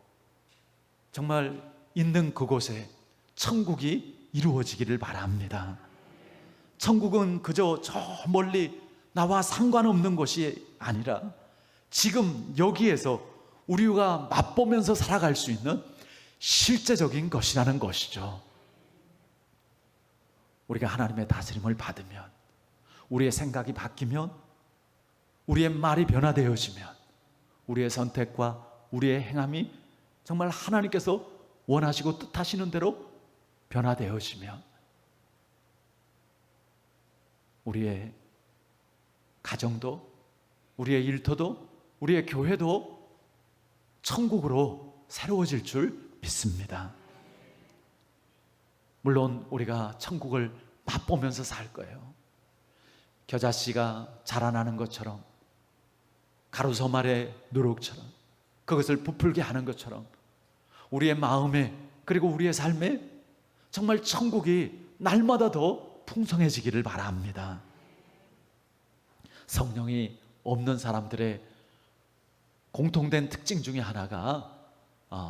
정말 있는 그곳에 천국이 이루어지기를 바랍니다. 천국은 그저 저 멀리 나와 상관없는 것이 아니라 지금 여기에서 우리가 맛보면서 살아갈 수 있는 실제적인 것이라는 것이죠. 우리가 하나님의 다스림을 받으면, 우리의 생각이 바뀌면, 우리의 말이 변화되어지면, 우리의 선택과 우리의 행함이 정말 하나님께서 원하시고 뜻하시는 대로 변화되어지면 우리의 가정도, 우리의 일터도, 우리의 교회도 천국으로 새로워질 줄 믿습니다. 물론 우리가 천국을 맛보면서 살 거예요. 겨자씨가 자라나는 것처럼, 가루섬 아래 누룩처럼, 그것을 부풀게 하는 것처럼 우리의 마음에 그리고 우리의 삶에 정말 천국이 날마다 더 풍성해지기를 바랍니다. 성령이 없는 사람들의 공통된 특징 중에 하나가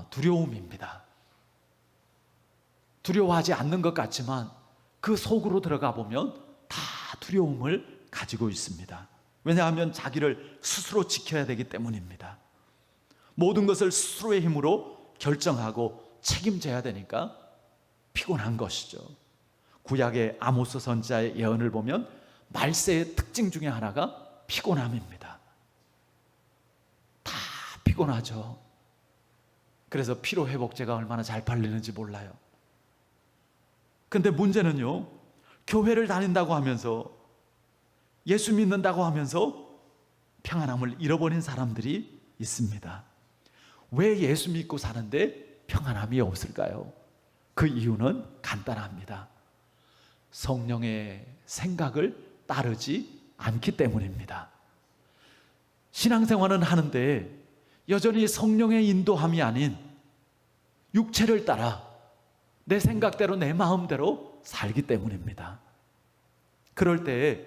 두려움입니다. 두려워하지 않는 것 같지만 그 속으로 들어가 보면 다 두려움을 가지고 있습니다. 왜냐하면 자기를 스스로 지켜야 되기 때문입니다. 모든 것을 스스로의 힘으로 결정하고 책임져야 되니까 피곤한 것이죠. 구약의 아모스 선지자의 예언을 보면 말세의 특징 중에 하나가 피곤함입니다. 다 피곤하죠. 그래서 피로회복제가 얼마나 잘 팔리는지 몰라요. 근데 문제는요, 교회를 다닌다고 하면서 예수 믿는다고 하면서 평안함을 잃어버린 사람들이 있습니다. 왜 예수 믿고 사는데 평안함이 없을까요? 그 이유는 간단합니다. 성령의 생각을 따르지 않기 때문입니다. 신앙생활은 하는데 여전히 성령의 인도함이 아닌 육체를 따라 내 생각대로 내 마음대로 살기 때문입니다. 그럴 때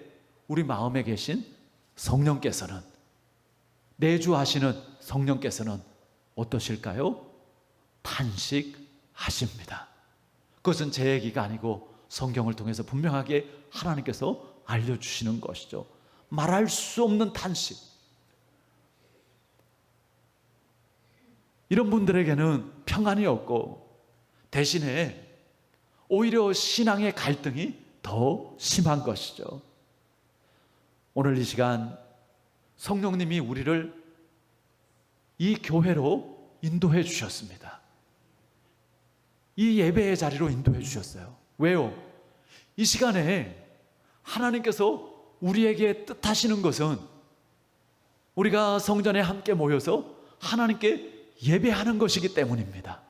우리 마음에 계신 성령께서는, 내주하시는 성령께서는 어떠실까요? 탄식하십니다. 그것은 제 얘기가 아니고 성경을 통해서 분명하게 하나님께서 알려주시는 것이죠. 말할 수 없는 탄식. 이런 분들에게는 평안이 없고 대신에 오히려 신앙의 갈등이 더 심한 것이죠. 오늘 이 시간 성령님이 우리를 이 교회로 인도해 주셨습니다. 이 예배의 자리로 인도해 주셨어요. 왜요? 이 시간에 하나님께서 우리에게 뜻하시는 것은 우리가 성전에 함께 모여서 하나님께 예배하는 것이기 때문입니다.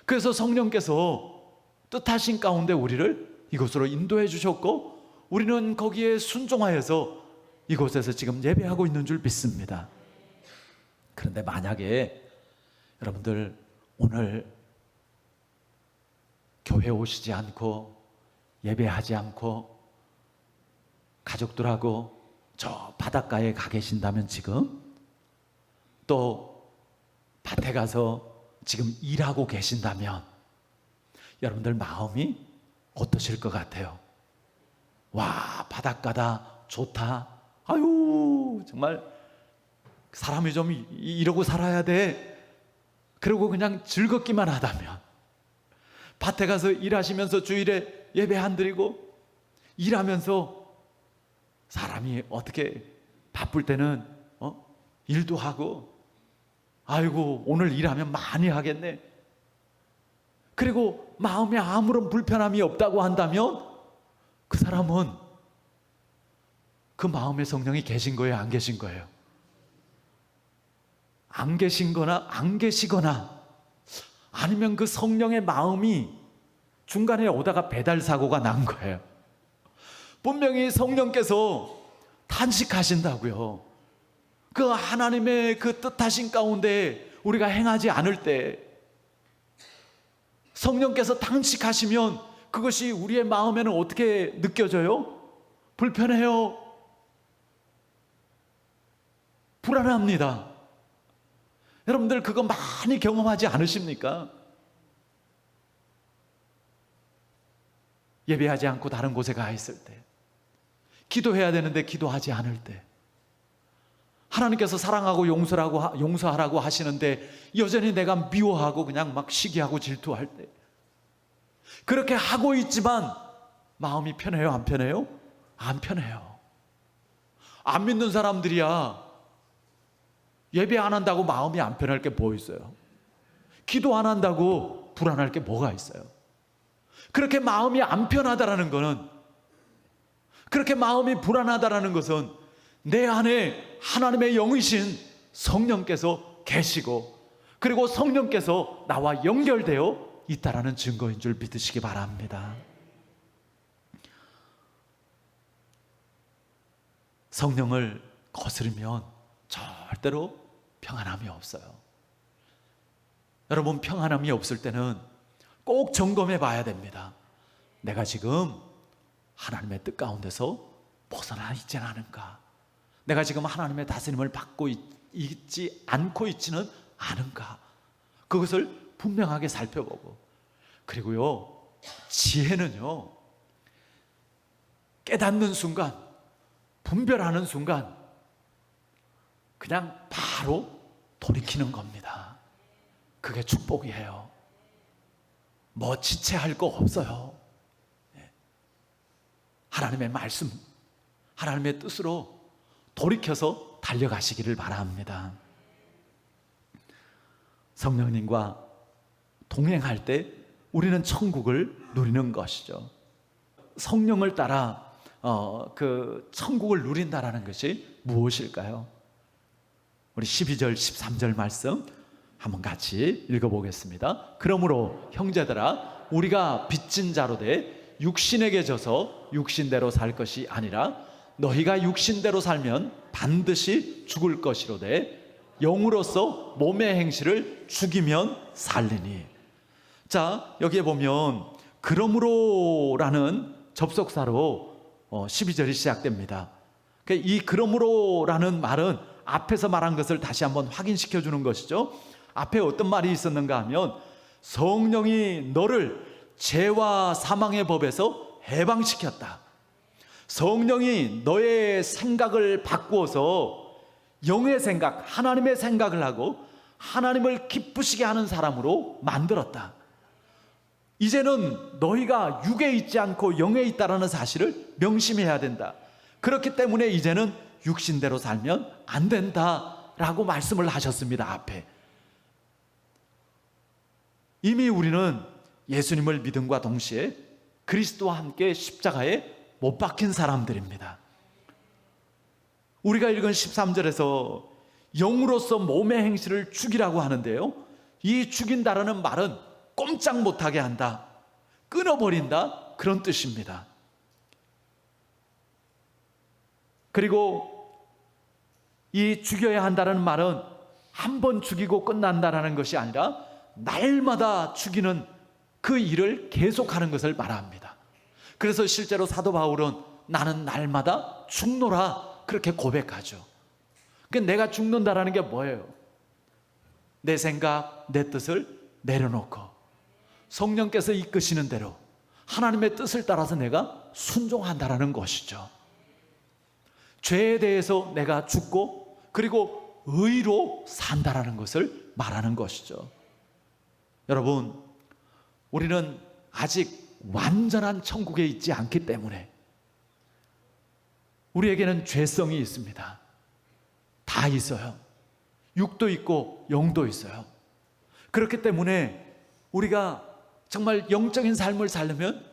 그래서 성령께서 뜻하신 가운데 우리를 이곳으로 인도해 주셨고 우리는 거기에 순종하여서 이곳에서 지금 예배하고 있는 줄 믿습니다. 그런데 만약에 여러분들 오늘 교회 오시지 않고 예배하지 않고 가족들하고 저 바닷가에 가 계신다면, 지금 또 밭에 가서 지금 일하고 계신다면 여러분들 마음이 어떠실 것 같아요? 와, 바닷가다, 좋다, 아유 정말 사람이 좀 이러고 살아야 돼, 그러고 그냥 즐겁기만 하다면, 밭에 가서 일하시면서 주일에 예배 안 드리고 일하면서 사람이 어떻게 바쁠 때는 일도 하고, 아이고 오늘 일하면 많이 하겠네, 그리고 마음에 아무런 불편함이 없다고 한다면 그 사람은 그 마음의 성령이 계신 거예요, 안 계신 거예요? 안 계신 거나 안 계시거나, 아니면 그 성령의 마음이 중간에 오다가 배달 사고가 난 거예요. 분명히 성령께서 탄식하신다고요. 그 하나님의 그 뜻하신 가운데 우리가 행하지 않을 때 성령께서 탄식하시면 그것이 우리의 마음에는 어떻게 느껴져요? 불편해요. 불안합니다. 여러분들 그거 많이 경험하지 않으십니까? 예배하지 않고 다른 곳에 가 있을 때, 기도해야 되는데 기도하지 않을 때, 하나님께서 사랑하고 용서하라고 하시는데 여전히 내가 미워하고 그냥 막 시기하고 질투할 때, 그렇게 하고 있지만 마음이 편해요, 안 편해요? 안 편해요. 안 믿는 사람들이야 예배 안 한다고 마음이 안 편할 게 뭐 있어요? 기도 안 한다고 불안할 게 뭐가 있어요? 그렇게 마음이 안 편하다라는 것은, 그렇게 마음이 불안하다라는 것은 내 안에 하나님의 영이신 성령께서 계시고, 그리고 성령께서 나와 연결되어 있다라는 증거인 줄 믿으시기 바랍니다. 성령을 거스르면 절대로 평안함이 없어요. 여러분, 평안함이 없을 때는 꼭 점검해 봐야 됩니다. 내가 지금 하나님의 뜻 가운데서 벗어나 있지는 않은가? 내가 지금 하나님의 다스림을 받고 있지 않고 있지는 않은가? 그것을 분명하게 살펴보고, 그리고요, 지혜는요, 깨닫는 순간, 분별하는 순간 그냥 바로 돌이키는 겁니다. 그게 축복이에요. 뭐 지체할 거 없어요. 하나님의 말씀, 하나님의 뜻으로 돌이켜서 달려가시기를 바랍니다. 성령님과 동행할 때 우리는 천국을 누리는 것이죠. 성령을 따라 그 천국을 누린다라는 것이 무엇일까요? 우리 12절 13절 말씀 한번 같이 읽어보겠습니다. 그러므로 형제들아, 우리가 빚진 자로 돼 육신에게 져서 육신대로 살 것이 아니라 너희가 육신대로 살면 반드시 죽을 것이로되 영으로서 몸의 행실을 죽이면 살리니. 자, 여기에 보면 그러므로라는 접속사로 12절이 시작됩니다. 이 그러므로라는 말은 앞에서 말한 것을 다시 한번 확인시켜 주는 것이죠. 앞에 어떤 말이 있었는가 하면 성령이 너를 죄와 사망의 법에서 해방시켰다. 성령이 너의 생각을 바꾸어서 영의 생각, 하나님의 생각을 하고 하나님을 기쁘시게 하는 사람으로 만들었다. 이제는 너희가 육에 있지 않고 영에 있다라는 사실을 명심해야 된다. 그렇기 때문에 이제는 육신대로 살면 안 된다라고 말씀을 하셨습니다. 앞에 이미 우리는 예수님을 믿음과 동시에 그리스도와 함께 십자가에 못 박힌 사람들입니다. 우리가 읽은 13절에서 영으로서 몸의 행실을 죽이라고 하는데요, 이 죽인다라는 말은 꼼짝 못하게 한다, 끊어버린다, 그런 뜻입니다. 그리고 이 죽여야 한다는 말은 한 번 죽이고 끝난다라는 것이 아니라 날마다 죽이는 그 일을 계속하는 것을 말합니다. 그래서 실제로 사도 바울은 나는 날마다 죽노라 그렇게 고백하죠. 그러니까 내가 죽는다라는 게 뭐예요? 내 생각, 내 뜻을 내려놓고 성령께서 이끄시는 대로 하나님의 뜻을 따라서 내가 순종한다라는 것이죠. 죄에 대해서 내가 죽고 그리고 의로 산다라는 것을 말하는 것이죠. 여러분, 우리는 아직 완전한 천국에 있지 않기 때문에 우리에게는 죄성이 있습니다. 다 있어요. 육도 있고 영도 있어요. 그렇기 때문에 우리가 정말 영적인 삶을 살려면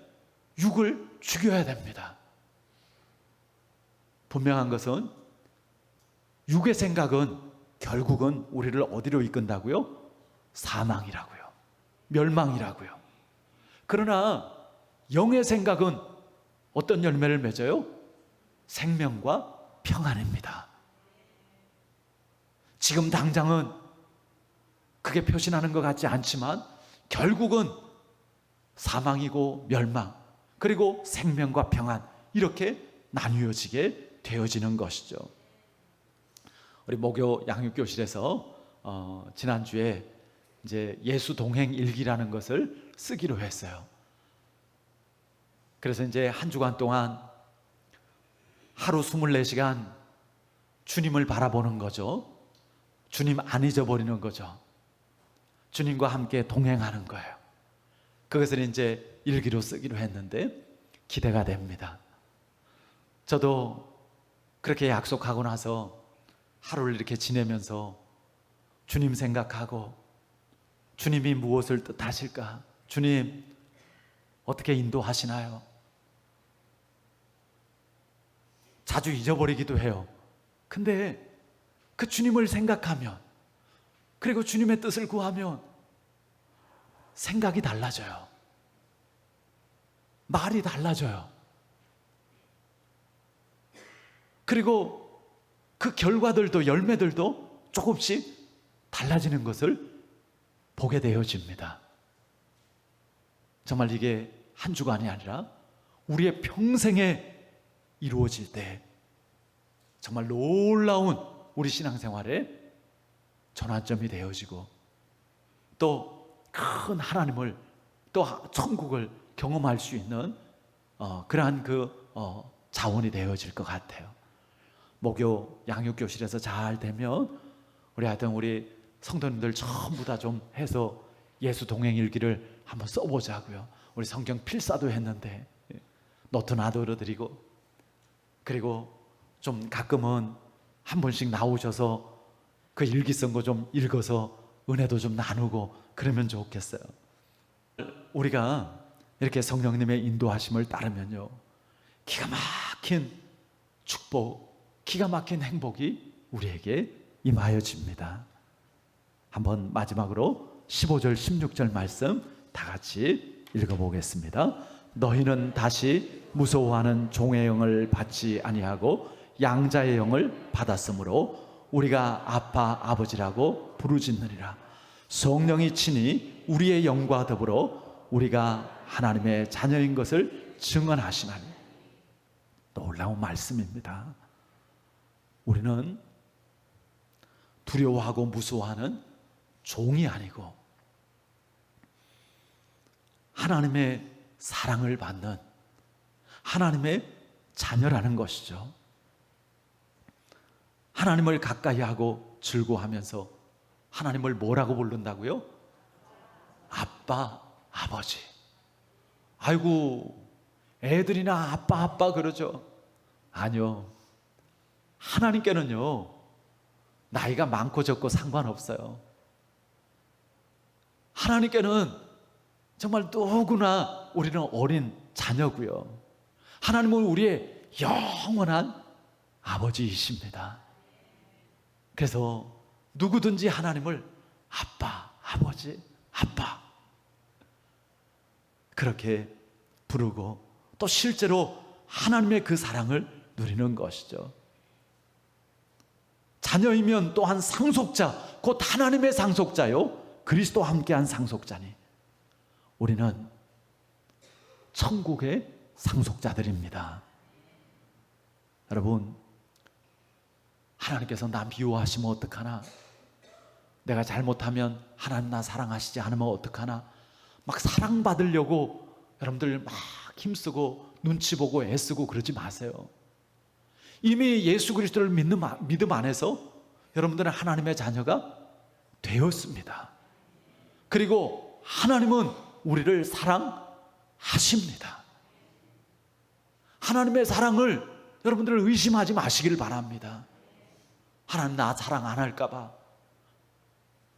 육을 죽여야 됩니다. 분명한 것은 육의 생각은 결국은 우리를 어디로 이끈다고요? 사망이라고요. 멸망이라고요. 그러나 영의 생각은 어떤 열매를 맺어요? 생명과 평안입니다. 지금 당장은 그게 표시나는 것 같지 않지만 결국은 사망이고 멸망, 그리고 생명과 평안, 이렇게 나뉘어지게 되어지는 것이죠. 우리 목요 양육교실에서 지난주에 이제 예수 동행 일기라는 것을 쓰기로 했어요. 그래서 이제 한 주간 동안 하루 24시간 주님을 바라보는 거죠. 주님 안 잊어버리는 거죠. 주님과 함께 동행하는 거예요. 그것을 이제 일기로 쓰기로 했는데 기대가 됩니다. 저도 그렇게 약속하고 나서 하루를 이렇게 지내면서 주님 생각하고 주님이 무엇을 뜻하실까? 주님 어떻게 인도하시나요? 자주 잊어버리기도 해요. 근데 그 주님을 생각하면, 그리고 주님의 뜻을 구하면 생각이 달라져요. 말이 달라져요. 그리고 그 결과들도, 열매들도 조금씩 달라지는 것을 보게 되어집니다. 정말 이게 한 주간이 아니라 우리의 평생에 이루어질 때 정말 놀라운 우리 신앙생활의 전환점이 되어지고 또 큰 하나님을, 또 천국을 경험할 수 있는 그러한 자원이 되어질 것 같아요. 목요 양육교실에서 잘 되면 우리 하여튼 우리 성도님들 전부 다 좀 해서 예수 동행 일기를 한번 써보자고요. 우리 성경 필사도 했는데 노트 놔둬드리고, 그리고 좀 가끔은 한 번씩 나오셔서 그 일기 쓴 거 좀 읽어서 은혜도 좀 나누고 그러면 좋겠어요. 우리가 이렇게 성령님의 인도하심을 따르면요, 기가 막힌 축복, 기가 막힌 행복이 우리에게 임하여집니다. 한번 마지막으로 15절 16절 말씀 다 같이 읽어보겠습니다. 너희는 다시 무서워하는 종의 영을 받지 아니하고 양자의 영을 받았으므로 우리가 아빠 아버지라고 부르짖느니라. 성령이 친히 우리의 영과 더불어 우리가 하나님의 자녀인 것을 증언하시나니. 놀라운 말씀입니다. 우리는 두려워하고 무서워하는 종이 아니고 하나님의 사랑을 받는 하나님의 자녀라는 것이죠. 하나님을 가까이 하고 즐거워하면서 하나님을 뭐라고 부른다고요? 아빠, 아버지. 아이고, 애들이나 아빠, 아빠 그러죠. 아니요. 하나님께는요, 나이가 많고 적고 상관없어요. 하나님께는 정말 누구나 우리는 어린 자녀고요. 하나님은 우리의 영원한 아버지이십니다. 그래서 누구든지 하나님을 아빠, 아버지, 아빠 그렇게 부르고 또 실제로 하나님의 그 사랑을 누리는 것이죠. 자녀이면 또한 상속자, 곧 하나님의 상속자요, 그리스도와 함께한 상속자니 우리는 천국의 상속자들입니다. 여러분, 하나님께서 나 미워하시면 어떡하나? 내가 잘못하면 하나님 나 사랑하시지 않으면 어떡하나? 막 사랑받으려고 여러분들 막 힘쓰고 눈치 보고 애쓰고 그러지 마세요. 이미 예수 그리스도를 믿음 안에서 여러분들은 하나님의 자녀가 되었습니다. 그리고 하나님은 우리를 사랑하십니다. 하나님의 사랑을 여러분들 의심하지 마시길 바랍니다. 하나님 나 사랑 안 할까 봐,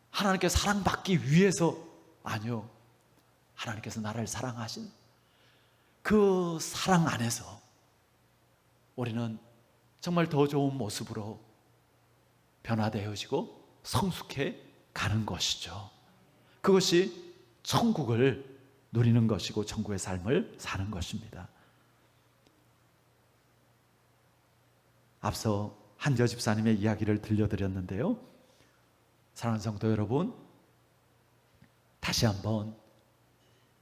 하나님께 사랑받기 위해서, 아니요, 하나님께서 나를 사랑하신 그 사랑 안에서 우리는 정말 더 좋은 모습으로 변화되어지고 성숙해 가는 것이죠. 그것이 천국을 누리는 것이고 천국의 삶을 사는 것입니다. 앞서 한지어 집사님의 이야기를 들려드렸는데요, 사랑하는 성도 여러분, 다시 한번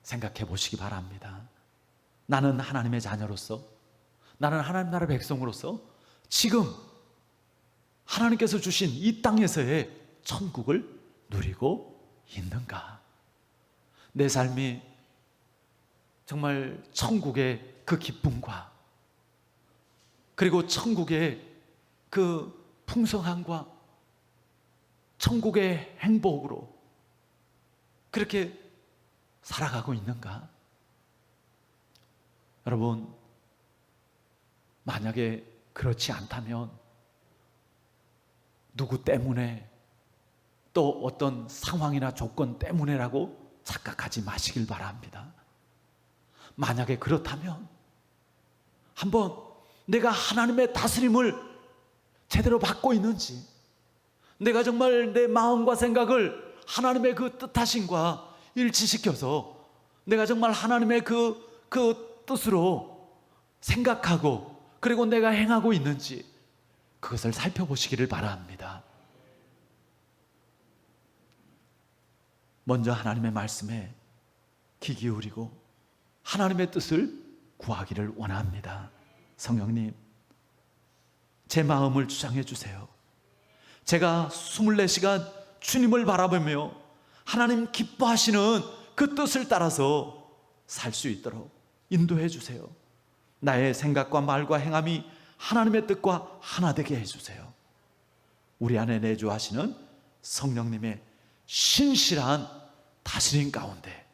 생각해 보시기 바랍니다. 나는 하나님의 자녀로서, 나는 하나님 나라 백성으로서 지금 하나님께서 주신 이 땅에서의 천국을 누리고 있는가? 내 삶이 정말 천국의 그 기쁨과 그리고 천국의 그 풍성함과 천국의 행복으로 그렇게 살아가고 있는가? 여러분, 만약에 그렇지 않다면 누구 때문에 또 어떤 상황이나 조건 때문에라고 착각하지 마시길 바랍니다. 만약에 그렇다면 한번 내가 하나님의 다스림을 제대로 받고 있는지, 내가 정말 내 마음과 생각을 하나님의 그 뜻하심과 일치시켜서 내가 정말 하나님의 그 뜻으로 생각하고 그리고 내가 행하고 있는지 그것을 살펴보시기를 바랍니다. 먼저 하나님의 말씀에 귀 기울이고 하나님의 뜻을 구하기를 원합니다. 성령님, 제 마음을 주장해 주세요. 제가 24시간 주님을 바라보며 하나님 기뻐하시는 그 뜻을 따라서 살 수 있도록 인도해 주세요. 나의 생각과 말과 행함이 하나님의 뜻과 하나 되게 해주세요. 우리 안에 내주하시는 성령님의 신실한 다스림 가운데,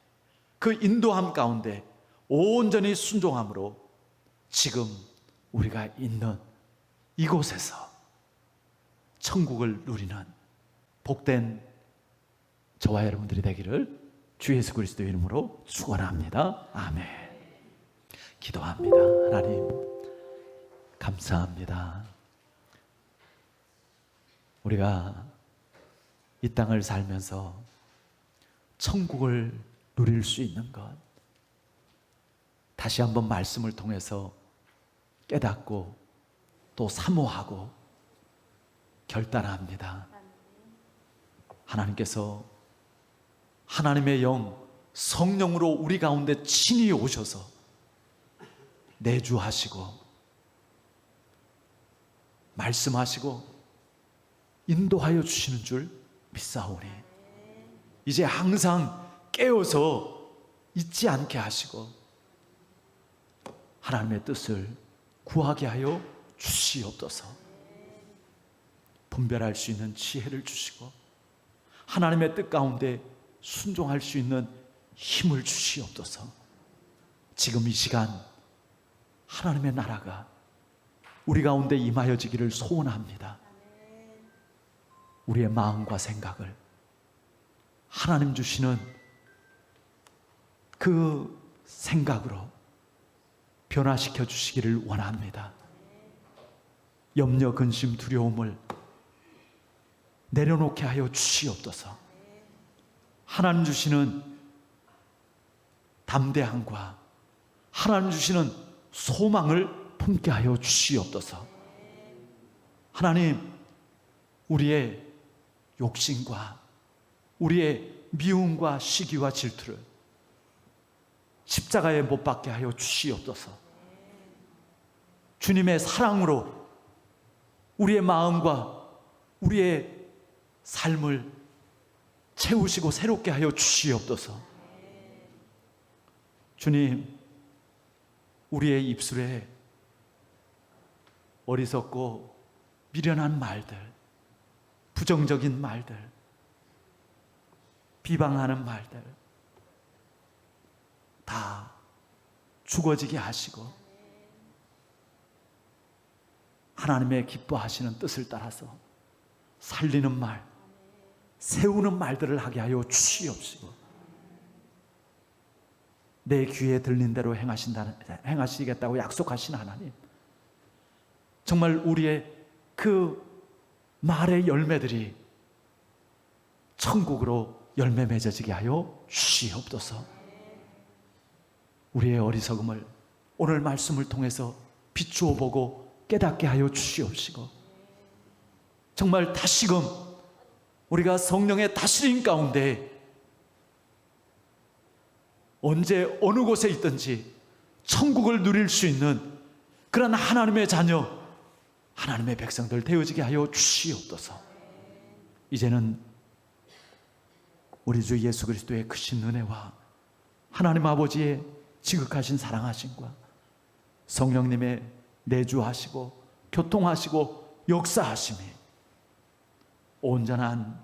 그 인도함 가운데 온전히 순종함으로 지금 우리가 있는 이곳에서 천국을 누리는 복된 저와 여러분들이 되기를 주 예수 그리스도 이름으로 축원합니다. 아멘. 기도합니다. 하나님, 감사합니다. 우리가 이 땅을 살면서 천국을 누릴 수 있는 것, 다시 한번 말씀을 통해서 깨닫고 또 사모하고 결단합니다. 하나님께서 하나님의 영 성령으로 우리 가운데 친히 오셔서 내주하시고 말씀하시고 인도하여 주시는 줄 믿사오니 이제 항상 깨어서 잊지 않게 하시고 하나님의 뜻을 구하게 하여 주시옵소서. 분별할 수 있는 지혜를 주시고 하나님의 뜻 가운데 순종할 수 있는 힘을 주시옵소서. 지금 이 시간 하나님의 나라가 우리 가운데 임하여지기를 소원합니다. 우리의 마음과 생각을 하나님 주시는 그 생각으로 변화시켜 주시기를 원합니다. 염려, 근심, 두려움을 내려놓게 하여 주시옵소서. 하나님 주시는 담대함과 하나님 주시는 소망을 품게 하여 주시옵소서. 하나님, 우리의 욕심과 우리의 미움과 시기와 질투를 십자가에 못 박게 하여 주시옵소서. 주님의 사랑으로 우리의 마음과 우리의 삶을 채우시고 새롭게 하여 주시옵소서. 주님, 우리의 입술에 어리석고 미련한 말들, 부정적인 말들, 비방하는 말들 다 죽어지게 하시고 하나님의 기뻐하시는 뜻을 따라서 살리는 말, 세우는 말들을 하게 하여 주시옵시고 내 귀에 들린 대로 행하시겠다고 약속하신 하나님, 정말 우리의 그 말의 열매들이 천국으로 열매 맺어지게 하여 주시옵소서. 우리의 어리석음을 오늘 말씀을 통해서 비추어 보고 깨닫게 하여 주시옵시고 정말 다시금 우리가 성령의 다스림 가운데 언제 어느 곳에 있든지 천국을 누릴 수 있는 그런 하나님의 자녀, 하나님의 백성들 되어지게 하여 주시옵소서. 이제는 우리 주 예수 그리스도의 크신 은혜와 하나님 아버지의 지극하신 사랑하심과 성령님의 내주하시고 교통하시고 역사하심이 온전한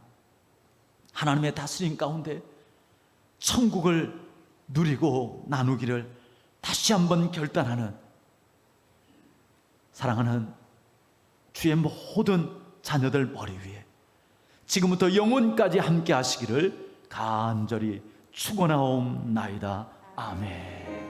하나님의 다스림 가운데 천국을 누리고 나누기를 다시 한번 결단하는 사랑하는 주의 모든 자녀들 머리 위에 지금부터 영원까지 함께 하시기를 간절히 축원하옵나이다. 아멘.